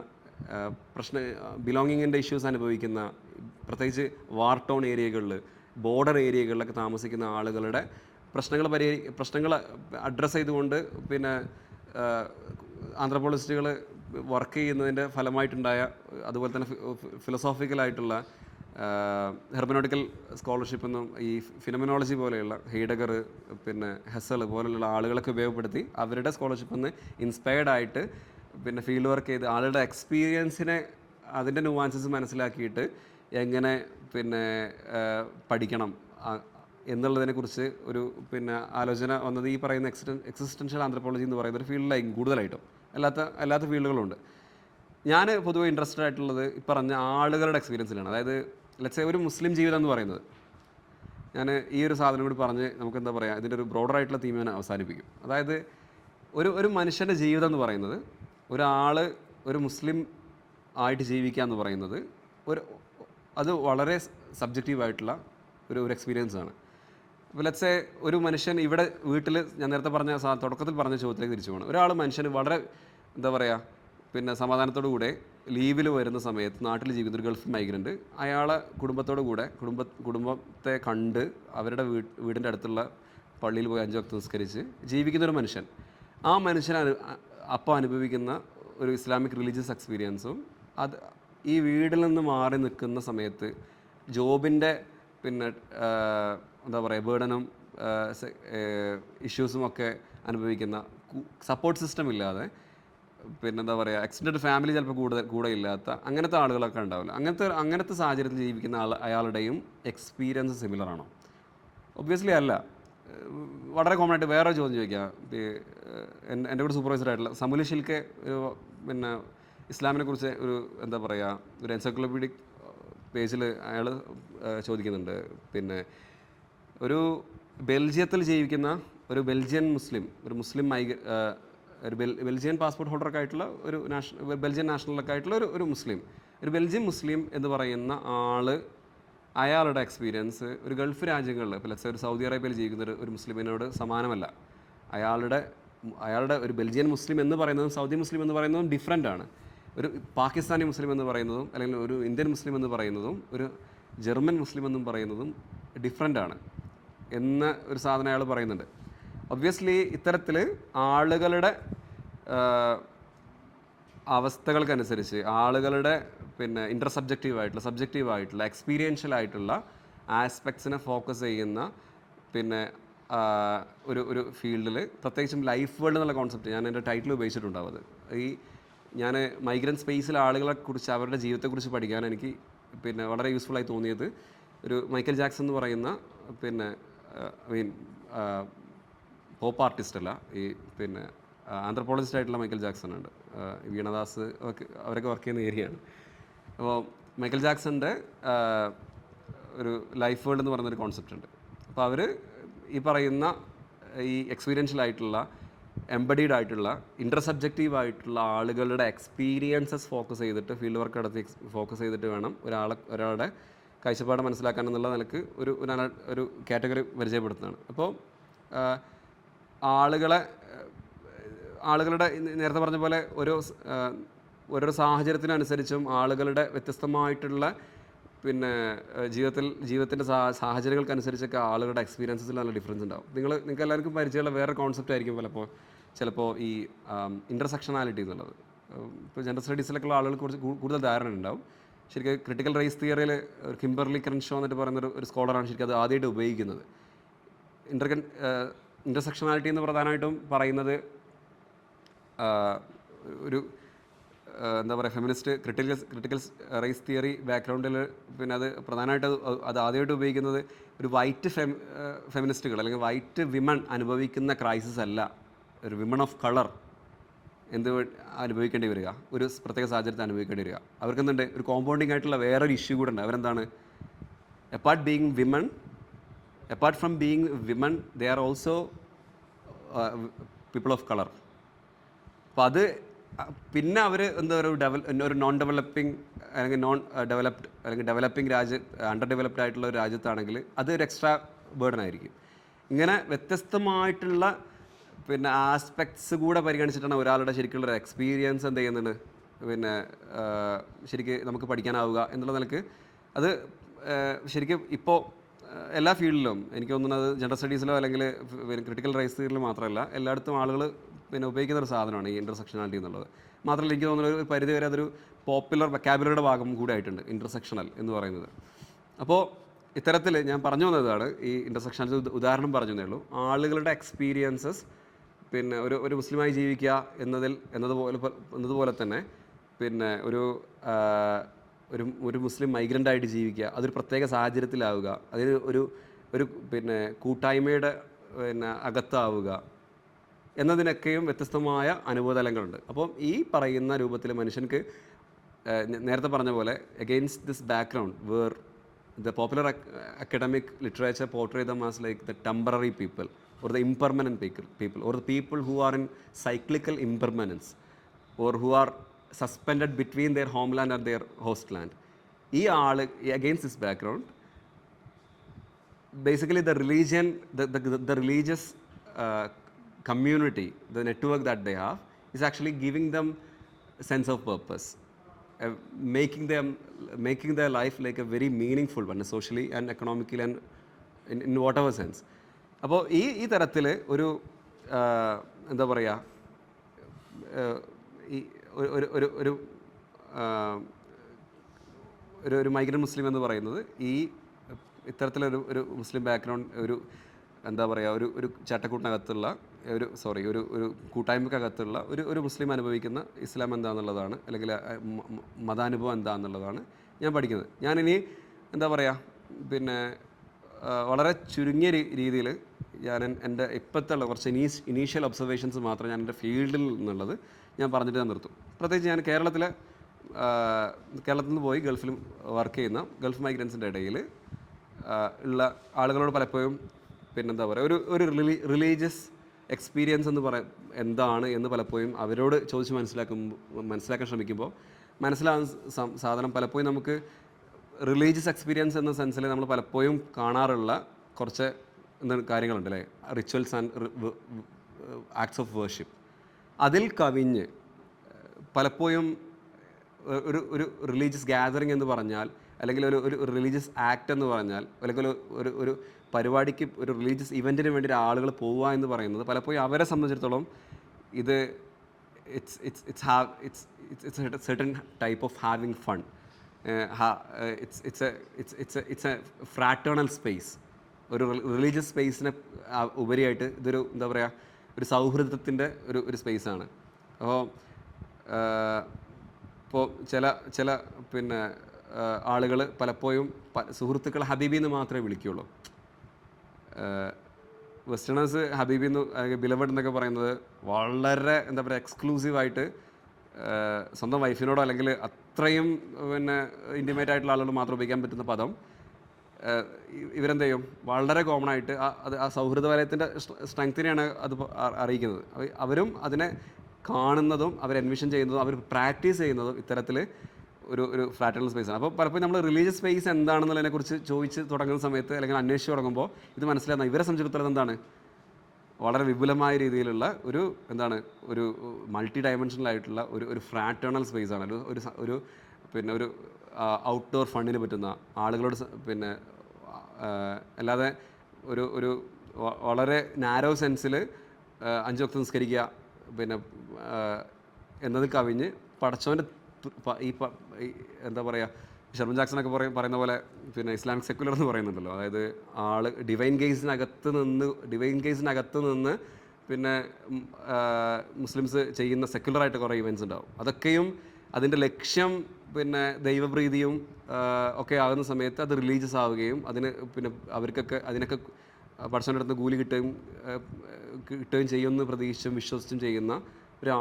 ബിലോങ്ങിങ്ങിൻ്റെ ഇഷ്യൂസ് അനുഭവിക്കുന്ന, പ്രത്യേകിച്ച് വാർ ടൗൺ ഏരിയകളിൽ, ബോർഡർ ഏരിയകളിലൊക്കെ താമസിക്കുന്ന ആളുകളുടെ പ്രശ്നങ്ങൾ അഡ്രസ്സ് ചെയ്തുകൊണ്ട് ആന്ത്രപ്പോളജിസ്റ്റുകൾ വർക്ക് ചെയ്യുന്നതിൻ്റെ ഫലമായിട്ടുണ്ടായ, അതുപോലെ തന്നെ ഫിലോസോഫിക്കലായിട്ടുള്ള ഹെർമനോട്ടിക്കൽ സ്കോളർഷിപ്പ് എന്നും ഈ ഫിനോമിനോളജി പോലെയുള്ള ഹെയ്ഡഗർ ഹെസൽ പോലെയുള്ള ആളുകളൊക്കെ ഉപയോഗപ്പെടുത്തി അവരുടെ സ്കോളർഷിപ്പിൽ നിന്ന് ഇൻസ്പയർഡ് ആയിട്ട് ഫീൽഡ് വർക്ക് ചെയ്ത് ആളുടെ എക്സ്പീരിയൻസിനെ, അതിൻ്റെ നുവാൻസസ് മനസ്സിലാക്കിയിട്ട് എങ്ങനെ പഠിക്കണം എന്നുള്ളതിനെക്കുറിച്ച് ഒരു ആലോചന വന്നത് ഈ പറയുന്ന എക്സിസ്റ്റൻഷ്യൽ ആന്ത്രപ്പോളജി എന്ന് പറയുന്ന ഒരു ഫീൽഡിലായിരിക്കും കൂടുതലായിട്ടും. അല്ലാത്ത ഫീൽഡുകളുണ്ട്. ഞാൻ പൊതുവെ ഇൻട്രസ്റ്റഡ് ആയിട്ടുള്ളത് ഈ പറഞ്ഞ ആളുകളുടെ എക്സ്പീരിയൻസിലാണ്. അതായത് ലെറ്റ്സ് സേ ഒരു മുസ്ലിം ജീവിതം എന്ന് പറയുന്നത്, ഞാൻ ഈ ഒരു സാധനം കൂടി പറഞ്ഞ് നമുക്ക് എന്താ പറയുക ഇതിൻ്റെ ഒരു ബ്രോഡറായിട്ടുള്ള തീം ഞാൻ അവസാനിപ്പിക്കും. അതായത് ഒരു മനുഷ്യൻ്റെ ജീവിതം എന്ന് പറയുന്നത്, ഒരു മുസ്ലിം ആയിട്ട് ജീവിക്കുക എന്ന് പറയുന്നത് അത് വളരെ സബ്ജക്റ്റീവായിട്ടുള്ള ഒരു എക്സ്പീരിയൻസ് ആണ്. അപ്പോൾ ലെറ്റ്സ് സേ ഒരു മനുഷ്യൻ ഇവിടെ വീട്ടിൽ, ഞാൻ നേരത്തെ തുടക്കത്തിൽ പറഞ്ഞ ചോദ്യത്തിലേക്ക് തിരിച്ചു പോകണം. മനുഷ്യന് വളരെ എന്താ പറയുക സമാധാനത്തോടു കൂടെ ലീവിൽ വരുന്ന സമയത്ത് നാട്ടിൽ ജീവിക്കുന്ന ഒരു ഗൾഫ് മൈഗ്രൻ്റ്, അയാളെ കുടുംബത്തെ കണ്ട് അവരുടെ വീടിൻ്റെ അടുത്തുള്ള പള്ളിയിൽ പോയി 5 വക്ത് നിസ്കരിച്ച് ജീവിക്കുന്നൊരു മനുഷ്യൻ, ആ മനുഷ്യൻ അപ്പോൾ അനുഭവിക്കുന്ന ഒരു ഇസ്ലാമിക് റിലീജിയസ് എക്സ്പീരിയൻസും, അത് ഈ വീട്ടിൽ നിന്ന് മാറി നിൽക്കുന്ന സമയത്ത് ജോബിൻ്റെ എന്താ പറയുക ബേർഡനും ഇഷ്യൂസും ഒക്കെ അനുഭവിക്കുന്ന, സപ്പോർട്ട് സിസ്റ്റം ഇല്ലാതെ, എന്താ പറയുക എക്സ്റ്റൻഡഡ് ഫാമിലി ചിലപ്പോൾ കൂടെ ഇല്ലാത്ത അങ്ങനത്തെ ആളുകളൊക്കെ ഉണ്ടാവില്ല. അങ്ങനത്തെ സാഹചര്യത്തിൽ ജീവിക്കുന്ന അയാളുടെയും എക്സ്പീരിയൻസ് സിമിലർ ആണോ? ഒബ്വിയസ്ലി അല്ല. വളരെ കോമൺ ആയിട്ട് വേറെ ചോദ്യം ചോദിക്കാം. എൻ്റെ കൂടെ സൂപ്പർവൈസർ ആയിട്ടുള്ള സമുലി ഷിൽക്കെ ഇസ്ലാമിനെ കുറിച്ച് എന്താ പറയുക ഒരു എൻസൈക്ലോപീഡിക് പേജിൽ അയാൾ ചോദിക്കുന്നുണ്ട്, പിന്നെ ഒരു ബെൽജിയത്തിൽ ജീവിക്കുന്ന ഒരു ബെൽജിയൻ മുസ്ലിം, ഒരു മുസ്ലിം ഒരു ബെൽജിയൻ പാസ്പോർട്ട് ഹോൾഡറൊക്കെ ആയിട്ടുള്ള ഒരു ബെൽജിയൻ നാഷണലൊക്കെ ആയിട്ടുള്ള ഒരു മുസ്ലിം, ഒരു ബെൽജിയൻ മുസ്ലിം എന്ന് പറയുന്ന ആൾ, അയാളുടെ എക്സ്പീരിയൻസ് ഒരു ഗൾഫ് രാജ്യങ്ങളിൽ, ഇപ്പോൾ ഒരു സൗദി അറേബ്യയിൽ ജീവിക്കുന്ന ഒരു മുസ്ലിമിനോട് സമാനമല്ല. അയാളുടെ ഒരു ബെൽജിയൻ മുസ്ലിം എന്ന് പറയുന്നതും സൗദി മുസ്ലിം എന്ന് പറയുന്നതും ഡിഫറെൻ്റ് ആണ്. ഒരു പാകിസ്ഥാനി മുസ്ലിം എന്ന് പറയുന്നതും അല്ലെങ്കിൽ ഒരു ഇന്ത്യൻ മുസ്ലിം എന്ന് പറയുന്നതും ഒരു ജർമ്മൻ മുസ്ലിം എന്നും പറയുന്നതും ഡിഫറെൻ്റ് ആണ് എന്ന ഒരു സാധനം അയാൾ പറയുന്നുണ്ട്. ഒബ്വിയസ്ലി ഇത്തരത്തിൽ ആളുകളുടെ അവസ്ഥകൾക്കനുസരിച്ച്, ആളുകളുടെ പിന്നെ സബ്ജക്റ്റീവായിട്ടുള്ള എക്സ്പീരിയൻഷ്യൽ ആയിട്ടുള്ള ആസ്പെക്ട്സിനെ ഫോക്കസ് ചെയ്യുന്ന പിന്നെ ഒരു ഫീൽഡിൽ, പ്രത്യേകിച്ചും ലൈഫ് വേൾഡ് എന്നുള്ള കോൺസെപ്റ്റ് ഞാൻ എൻ്റെ ടൈറ്റിൽ ഉപയോഗിച്ചിട്ടുണ്ടാവും. അത് ഞാൻ മൈഗ്രൻ്റ് സ്പേസിലെ ആളുകളെക്കുറിച്ച്, അവരുടെ ജീവിതത്തെക്കുറിച്ച് പഠിക്കാൻ എനിക്ക് പിന്നെ വളരെ യൂസ്ഫുള്ളായി തോന്നിയത് ഒരു മൈക്കൽ ജാക്സൺ എന്ന് പറയുന്ന പിന്നെ പോപ്പ് ആർട്ടിസ്റ്റ് അല്ല, പിന്നെ ആന്ത്രപ്പോളജിസ്റ്റ് ആയിട്ടുള്ള മൈക്കൽ ജാക്സൺ ഉണ്ട്, വീണദാസ് അവരൊക്കെ വർക്ക് ചെയ്യുന്ന ഏരിയയാണ്. അപ്പോൾ മൈക്കൽ ജാക്സൻ്റെ ഒരു ലൈഫ് വേൾഡ് എന്ന് പറയുന്നൊരു കോൺസെപ്റ്റ് ഉണ്ട്. അപ്പോൾ അവർ ഈ പറയുന്ന ഈ എക്സ്പീരിയൻഷ്യൽ ആയിട്ടുള്ള, എംബഡീഡ് ആയിട്ടുള്ള, ഇൻ്റർസബ്ജക്റ്റീവ് ആയിട്ടുള്ള ആളുകളുടെ എക്സ്പീരിയൻസസ് ഫോക്കസ് ചെയ്തിട്ട്, ഫീൽഡ് വർക്ക് നടത്തി ഫോക്കസ് ചെയ്തിട്ട് വേണം ഒരാളുടെ കാഴ്ചപ്പാട് മനസ്സിലാക്കാൻ എന്നുള്ള നിലക്ക് ഒരു കാറ്റഗറി പരിചയപ്പെടുത്തുന്നതാണ്. അപ്പോൾ ആളുകളുടെ നേരത്തെ പറഞ്ഞ പോലെ ഓരോ സാഹചര്യത്തിനനുസരിച്ചും ആളുകളുടെ വ്യത്യസ്തമായിട്ടുള്ള പിന്നെ ജീവിതത്തിൻ്റെ സാഹചര്യങ്ങൾക്കനുസരിച്ചൊക്കെ ആളുകളുടെ എക്സ്പീരിയൻസസിൽ നല്ല ഡിഫറൻസ് ഉണ്ടാവും. നിങ്ങൾക്ക് എല്ലാവർക്കും പരിചയമുള്ള വേറെ കോൺസെപ്റ്റ് ആയിരിക്കും ചിലപ്പോൾ ഈ ഇൻ്റർസെക്ഷനാലിറ്റി എന്നുള്ളത്. ഇപ്പോൾ ജെൻഡർ സ്റ്റഡീസിലൊക്കെയുള്ള ആളുകൾക്ക് കുറച്ച് കൂടുതൽ ധാരണ ഉണ്ടാവും. ശരിക്കും ക്രിട്ടിക്കൽ റേസ് തിയറിയിൽ കിംബർലി ക്രൻഷോ എന്നിട്ട് പറയുന്ന ഒരു സ്കോളറാണ് ശരിക്കും അത് ആദ്യമായിട്ട് ഉപയോഗിക്കുന്നത്. ഇൻ്റർസെക്ഷനാലിറ്റി എന്ന് പ്രധാനമായിട്ടും പറയുന്നത് ഒരു എന്താ പറയുക, ഫെമിനിസ്റ്റ് ക്രിട്ടിക്കൽ റേസ് തിയറി ബാക്ക്ഗ്രൗണ്ടിൽ പിന്നെ അത് പ്രധാനമായിട്ട് അത് ആദ്യമായിട്ട് ഉപയോഗിക്കുന്നത് ഒരു വൈറ്റ് ഫെമിനിസ്റ്റുകൾ അല്ലെങ്കിൽ വൈറ്റ് വിമൺ അനുഭവിക്കുന്ന ക്രൈസിസ് അല്ല, ഒരു വിമൺ ഓഫ് കളർ അനുഭവിക്കേണ്ടി വരിക, ഒരു പ്രത്യേക സാഹചര്യത്തിൽ അനുഭവിക്കേണ്ടി വരിക. അവർക്കെന്തുണ്ട്, ഒരു കോമ്പൗണ്ടിങ് ആയിട്ടുള്ള വേറൊരു ഇഷ്യൂ കൂടെ ഉണ്ട്. അവരെന്താണ്, apart from being women they are also people of colour. അപ്പോൾ അത് പിന്നെ അവർ എന്താ ഒരു നോൺ ഡെവലപ്പിംഗ് അല്ലെങ്കിൽ ഡെവലപ്പിംഗ് അണ്ടർ ഡെവലപ്ഡ് ആയിട്ടുള്ള ഒരു രാജ്യത്താണെങ്കിൽ അത് ഒരു എക്സ്ട്രാ ബേർഡൻ ആയിരിക്കും. ഇങ്ങനെ വ്യത്യസ്തമായിട്ടുള്ള പിന്നെ ആസ്പെക്ട്സ് കൂടെ പരിഗണിച്ചിട്ടാണ് ഒരാളുടെ ശരിക്കുള്ള എക്സ്പീരിയൻസ് എന്ത് ചെയ്യുന്നുണ്ട് പിന്നെ ശരിക്കും നമുക്ക് പഠിക്കാനാവുക എന്നുള്ള നിലക്ക്. അത് ശരിക്കും ഇപ്പോൾ എല്ലാ ഫീൽഡിലും എനിക്ക് തോന്നുന്നത് ജെൻഡർ സ്റ്റഡീസിലോ അല്ലെങ്കിൽ ക്രിട്ടിക്കൽ റേസ് തിയറിയിലോ മാത്രമല്ല, എല്ലായിടത്തും ആളുകൾ പിന്നെ ഉപയോഗിക്കുന്ന ഒരു സാധനമാണ് ഈ ഇൻ്റർസെക്ഷനാലിറ്റി എന്നുള്ളത്. മാത്രമല്ല എനിക്ക് തോന്നുന്നത് ഒരു പരിധി വരെ അതൊരു പോപ്പുലർ വൊക്കാബുലറിയുടെ ഭാഗം കൂടെ ആയിട്ടുണ്ട് ഇൻ്റർസെക്ഷണൽ എന്ന് പറയുന്നത്. അപ്പോൾ ഇത്തരത്തിൽ ഞാൻ പറഞ്ഞു വന്നതാണ് ഈ ഇൻ്റർസെക്ഷനാലിറ്റി ഉദാഹരണം പറഞ്ഞു തന്നേ ഉള്ളൂ. ആളുകളുടെ എക്സ്പീരിയൻസസ് പിന്നെ ഒരു മുസ്ലിമായി ജീവിക്കുക എന്നതുപോലെ തന്നെ പിന്നെ ഒരു മുസ്ലിം മൈഗ്രൻ്റായിട്ട് ജീവിക്കുക, അതൊരു പ്രത്യേക സാഹചര്യത്തിലാവുക, അതിന് ഒരു പിന്നെ കൂട്ടായ്മയുടെ പിന്നെ അകത്താവുക എന്നതിനൊക്കെയും വ്യത്യസ്തമായ അനുഭവതലങ്ങളുണ്ട്. അപ്പം ഈ പറയുന്ന രൂപത്തിൽ മനുഷ്യർക്ക് നേരത്തെ പറഞ്ഞ പോലെ against this background where the popular academic literature portray them as like the temporary people or the impermanent people or the people who are in cyclical impermanence or who are suspended between their homeland and their host land. Against this background, basically the religious community, the network that they have is actually giving them a sense of purpose, making their life like a very meaningful one, socially and economically and in whatever sense. അപ്പോൾ ഈ തരത്തിൽ ഒരു എന്താ പറയുക, ഈ ഒരു migrant മുസ്ലിം എന്ന് പറയുന്നത് ഇത്തരത്തിലൊരു മുസ്ലിം ബാക്ക്ഗ്രൗണ്ട് എന്താ പറയുക ഒരു ചട്ടക്കൂട്ടിനകത്തുള്ള ഒരു കൂട്ടായ്മക്കകത്തുള്ള ഒരു മുസ്ലിം അനുഭവിക്കുന്ന ഇസ്ലാം എന്താണെന്നുള്ളതാണ്, അല്ലെങ്കിൽ മതാനുഭവം എന്താണെന്നുള്ളതാണ് ഞാൻ പഠിക്കുന്നത്. ഞാനിനി എന്താ പറയുക പിന്നെ വളരെ ചുരുങ്ങിയ രീതിയിൽ ഞാൻ എൻ്റെ ഇപ്പോഴത്തെ കുറച്ച് ഇനീഷ്യൽ ഒബ്സർവേഷൻസ് മാത്രം ഞാൻ എൻ്റെ ഫീൽഡിൽ നിന്നുള്ളത് ഞാൻ പറഞ്ഞിട്ട് നിർത്തും. പ്രത്യേകിച്ച് ഞാൻ കേരളത്തിലെ കേരളത്തിൽ നിന്ന് പോയി ഗൾഫിലും വർക്ക് ചെയ്യുന്ന ഗൾഫ് മൈഗ്രൻസിൻ്റെ ഇടയിൽ ഉള്ള ആളുകളോട് പലപ്പോഴും പിന്നെന്താ പറയുക ഒരു റിലീജിയസ് എക്സ്പീരിയൻസ് എന്ന് പറയാം എന്താണ് എന്ന് പലപ്പോഴും അവരോട് ചോദിച്ച് മനസ്സിലാക്കാൻ ശ്രമിക്കുമ്പോൾ മനസ്സിലാകുന്ന സാധനം പലപ്പോഴും നമുക്ക് റിലീജിയസ് എക്സ്പീരിയൻസ് എന്ന സെൻസിൽ നമ്മൾ പലപ്പോഴും കാണാറുള്ള കുറച്ച് കാര്യങ്ങളുണ്ട് അല്ലേ, rituals and acts of worship. അതിൽ കവിഞ്ഞ് പലപ്പോഴും ഒരു റിലീജിയസ് ഗ്യാതറിംഗ് എന്ന് പറഞ്ഞാൽ, അല്ലെങ്കിൽ ഒരു റിലീജിയസ് ആക്ട് എന്ന് പറഞ്ഞാൽ, അല്ലെങ്കിൽ ഒരു പരിപാടിക്ക് ഒരു റിലീജിയസ് ഇവൻറ്റിന് വേണ്ടി ആളുകൾ പോവുക എന്ന് പറയുന്നത് പലപ്പോഴും അവരെ സംബന്ധിച്ചിടത്തോളം ഇത് it's certain type of having fun. It's a fraternal space. ഒരു റിലീജിയസ് സ്പേസിനെ ഉപരിയായിട്ട് ഇതൊരു എന്താ പറയുക, ഒരു സൗഹൃദത്തിൻ്റെ ഒരു സ്പേസാണ്. അപ്പോൾ ചില പിന്നെ ആളുകൾ പലപ്പോഴും സുഹൃത്തുക്കൾ ഹബീബി എന്ന് മാത്രമേ വിളിക്കുകയുള്ളൂ. വെസ്റ്റേണേഴ്സ് ഹബീബി എന്ന് ബിലവഡ് എന്നൊക്കെ പറയുന്നത് വളരെ എന്താ പറയുക എക്സ്ക്ലൂസീവായിട്ട് സ്വന്തം വൈഫിനോടോ അല്ലെങ്കിൽ അത്രയും പിന്നെ ഇൻറ്റിമേറ്റ് ആയിട്ടുള്ള ആളുകൾ മാത്രം ഉപയോഗിക്കാൻ പറ്റുന്ന പദം ഇവരെന്ത് ചെയ്യും, വളരെ കോമൺ ആയിട്ട് ആ സൗഹൃദ വലയത്തിൻ്റെ സ്ട്രെങ്ത്തിനെയാണ് അത് അറിയിക്കുന്നത്. അവരും അതിനെ കാണുന്നതും അവർ എൻവിഷൻ ചെയ്യുന്നതും അവർ പ്രാക്ടീസ് ചെയ്യുന്നതും ഇത്തരത്തിൽ ഒരു ഫ്രാറ്റേണൽ സ്പേസാണ്. അപ്പോൾ പലപ്പോഴും നമ്മൾ റിലീജിയസ് സ്പേസ് എന്താണെന്നുള്ളതിനെക്കുറിച്ച് ചോദിച്ച് തുടങ്ങുന്ന സമയത്ത് അല്ലെങ്കിൽ അന്വേഷിച്ച് തുടങ്ങുമ്പോൾ ഇത് മനസ്സിലാകുന്ന ഇവരെ സംബന്ധിച്ചിടത്തോളം എന്താണ് വളരെ വിപുലമായ രീതിയിലുള്ള ഒരു മൾട്ടി ഡയമെൻഷണൽ ആയിട്ടുള്ള ഒരു ഫ്രാറ്റേണൽ സ്പേസാണ്. ഒരു പിന്നെ ഒരു ഔട്ട്ഡോർ ഫണ്ടിന് പറ്റുന്ന ആളുകളോട് പിന്നെ അല്ലാതെ ഒരു വളരെ നാരോ സെൻസിൽ 5 വക്ത് നിസ്കരിക്കുക പിന്നെ എന്നതിൽ കവിഞ്ഞ് പടച്ചവൻ്റെ ഈ എന്താ പറയുക, ഷെർമൻ ജാക്സണൊക്കെ പറയുന്ന പോലെ പിന്നെ ഇസ്ലാമിക് സെക്കുലർ എന്ന് പറയുന്നുണ്ടല്ലോ, അതായത് ഡിവൈൻ ഗേസിനകത്ത് നിന്ന് പിന്നെ മുസ്ലിംസ് ചെയ്യുന്ന സെക്കുലറായിട്ട് കുറേ ഇവൻറ്റ്സ് ഉണ്ടാവും. അതൊക്കെയും അതിൻ്റെ ലക്ഷ്യം പിന്നെ ദൈവപ്രീതിയും ഒക്കെ ആകുന്ന സമയത്ത് അത് റിലീജിയസ് ആവുകയും പിന്നെ അതിനൊക്കെ പടച്ചവൻ്റെ അടുത്ത് കൂലി കിട്ടുകയും ചെയ്യുമെന്ന് പ്രതീക്ഷിച്ചും വിശ്വസിച്ചും ചെയ്യുന്ന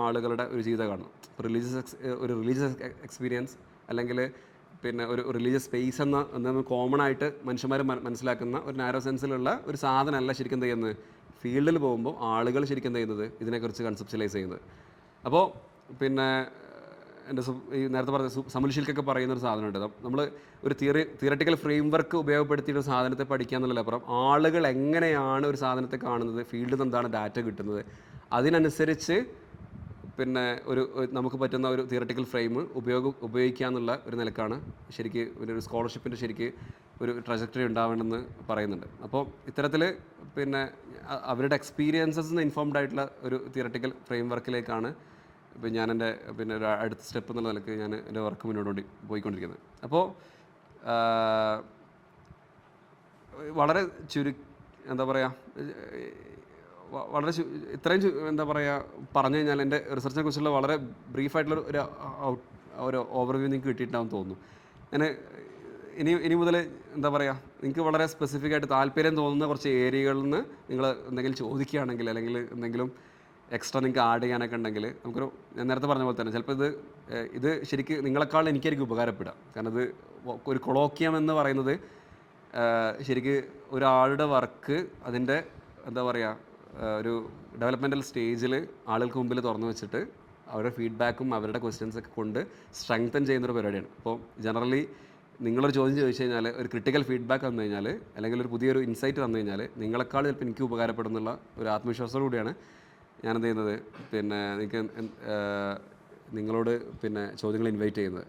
ആളുകളുടെ ഒരു ജീവിതം കാണും. റിലീജിയസ് എക്സ്പീരിയൻസ് അല്ലെങ്കിൽ പിന്നെ ഒരു റിലീജിയസ് സ്പേസ് എന്ന കോമൺ ആയിട്ട് മനുഷ്യന്മാർ മനസ്സിലാക്കുന്ന ഒരു നാരോ സെൻസിലുള്ള ഒരു സാധനമല്ല ശരിക്കും എന്ത് ചെയ്യുന്നത്, ഫീൽഡിൽ പോകുമ്പോൾ ആളുകൾ ശരിക്കും എന്ത് ചെയ്യുന്നത് ഇതിനെക്കുറിച്ച് കൺസെപ്ച്വലൈസ് ചെയ്യുന്നത്. അപ്പോൾ പിന്നെ ഈ നേരത്തെ പറഞ്ഞ സമുൽഷിൽക്കൊക്കെ പറയുന്നൊരു സാധനമുണ്ട്. നമ്മൾ ഒരു തിയററ്റിക്കൽ ഫ്രെയിം വർക്ക് ഉപയോഗപ്പെടുത്തിയിട്ട് ഒരു സാധനത്തെ പഠിക്കുക എന്നുള്ളതിലപ്പുറം ആളുകൾ എങ്ങനെയാണ് ഒരു സാധനത്തെ കാണുന്നത്, ഫീൽഡിൽ നിന്ന് എന്താണ് ഡാറ്റ കിട്ടുന്നത്, അതിനനുസരിച്ച് പിന്നെ നമുക്ക് പറ്റുന്ന ഒരു തിയററ്റിക്കൽ ഫ്രെയിം ഉപയോഗിക്കുക എന്നുള്ള ഒരു നിലക്കാണ് ശരിക്ക് ഒരു സ്കോളർഷിപ്പിൻ്റെ ശരിക്ക് ഒരു ട്രജക്ടറി ഉണ്ടാവേണ്ടെന്ന് പറയുന്നുണ്ട്. അപ്പോൾ ഇത്തരത്തിൽ പിന്നെ അവരുടെ എക്സ്പീരിയൻസസ് ഇൻഫോംഡ് ആയിട്ടുള്ള ഒരു തിയററ്റിക്കൽ ഫ്രെയിം വർക്കിലേക്കാണ് ഇപ്പോൾ ഞാൻ എൻ്റെ പിന്നെ ഒരു അടുത്ത സ്റ്റെപ്പ് എന്നുള്ള നിലക്ക് ഞാൻ എൻ്റെ വർക്ക് മുന്നോട്ട് പോയിക്കൊണ്ടിരിക്കുന്നത്. അപ്പോൾ വളരെ എന്താ പറയുക, വളരെ ഇത്രയും എന്താ പറയുക പറഞ്ഞു കഴിഞ്ഞാൽ എൻ്റെ റിസർച്ചിനെ കുറിച്ചുള്ള വളരെ ബ്രീഫായിട്ടുള്ള ഒരു ഓവർവ്യൂ നിങ്ങൾക്ക് കിട്ടിയിട്ടുണ്ടാവും തോന്നുന്നു. ഞാൻ ഇനി മുതൽ എന്താ പറയുക, നിങ്ങൾക്ക് വളരെ സ്പെസിഫിക് ആയിട്ട് താല്പര്യം തോന്നുന്ന കുറച്ച് ഏരിയകളിൽ നിന്ന് നിങ്ങൾ എന്തെങ്കിലും ചോദിക്കുകയാണെങ്കിൽ അല്ലെങ്കിൽ എന്തെങ്കിലും എക്സ്ട്രാ നിങ്ങൾക്ക് ആഡ് ചെയ്യാനൊക്കെ ഉണ്ടെങ്കിൽ ഞാൻ നേരത്തെ പറഞ്ഞ പോലെ തന്നെ ചിലപ്പോൾ ഇത് ശരിക്കും നിങ്ങളെക്കാൾ എനിക്കായിരിക്കും ഉപകാരപ്പെടുക. കാരണം ഇത് ഒരു കൊളോക്കിയം എന്ന് പറയുന്നത് ശരിക്ക് ഒരാളുടെ വർക്ക് അതിൻ്റെ എന്താ പറയുക ഒരു ഡെവലപ്മെൻറ്റൽ സ്റ്റേജിൽ ആളുകൾക്ക് മുമ്പിൽ തുറന്നു വെച്ചിട്ട് അവരുടെ ഫീഡ്ബാക്കും അവരുടെ ക്വസ്റ്റ്യൻസൊക്കെ കൊണ്ട് സ്ട്രെങ്തൻ ചെയ്യുന്നൊരു പരിപാടിയാണ്. അപ്പോൾ ജനറലി നിങ്ങളൊരു ചോദ്യം ചോദിച്ചു കഴിഞ്ഞാൽ ഒരു ക്രിട്ടിക്കൽ ഫീഡ്ബാക്ക് വന്നു കഴിഞ്ഞാൽ അല്ലെങ്കിൽ ഒരു പുതിയൊരു ഇൻസൈറ്റ് വന്നു കഴിഞ്ഞാൽ നിങ്ങളെക്കാൾ ചിലപ്പോൾ എനിക്ക് ഉപകാരപ്പെടുന്നുള്ള ഒരു ആത്മവിശ്വാസത്തോടു കൂടിയാണ് ഞാനെന്ത് ചെയ്യുന്നത്, പിന്നെ നിങ്ങളോട് പിന്നെ ചോദ്യങ്ങൾ ഇൻവൈറ്റ് ചെയ്യുന്നത്.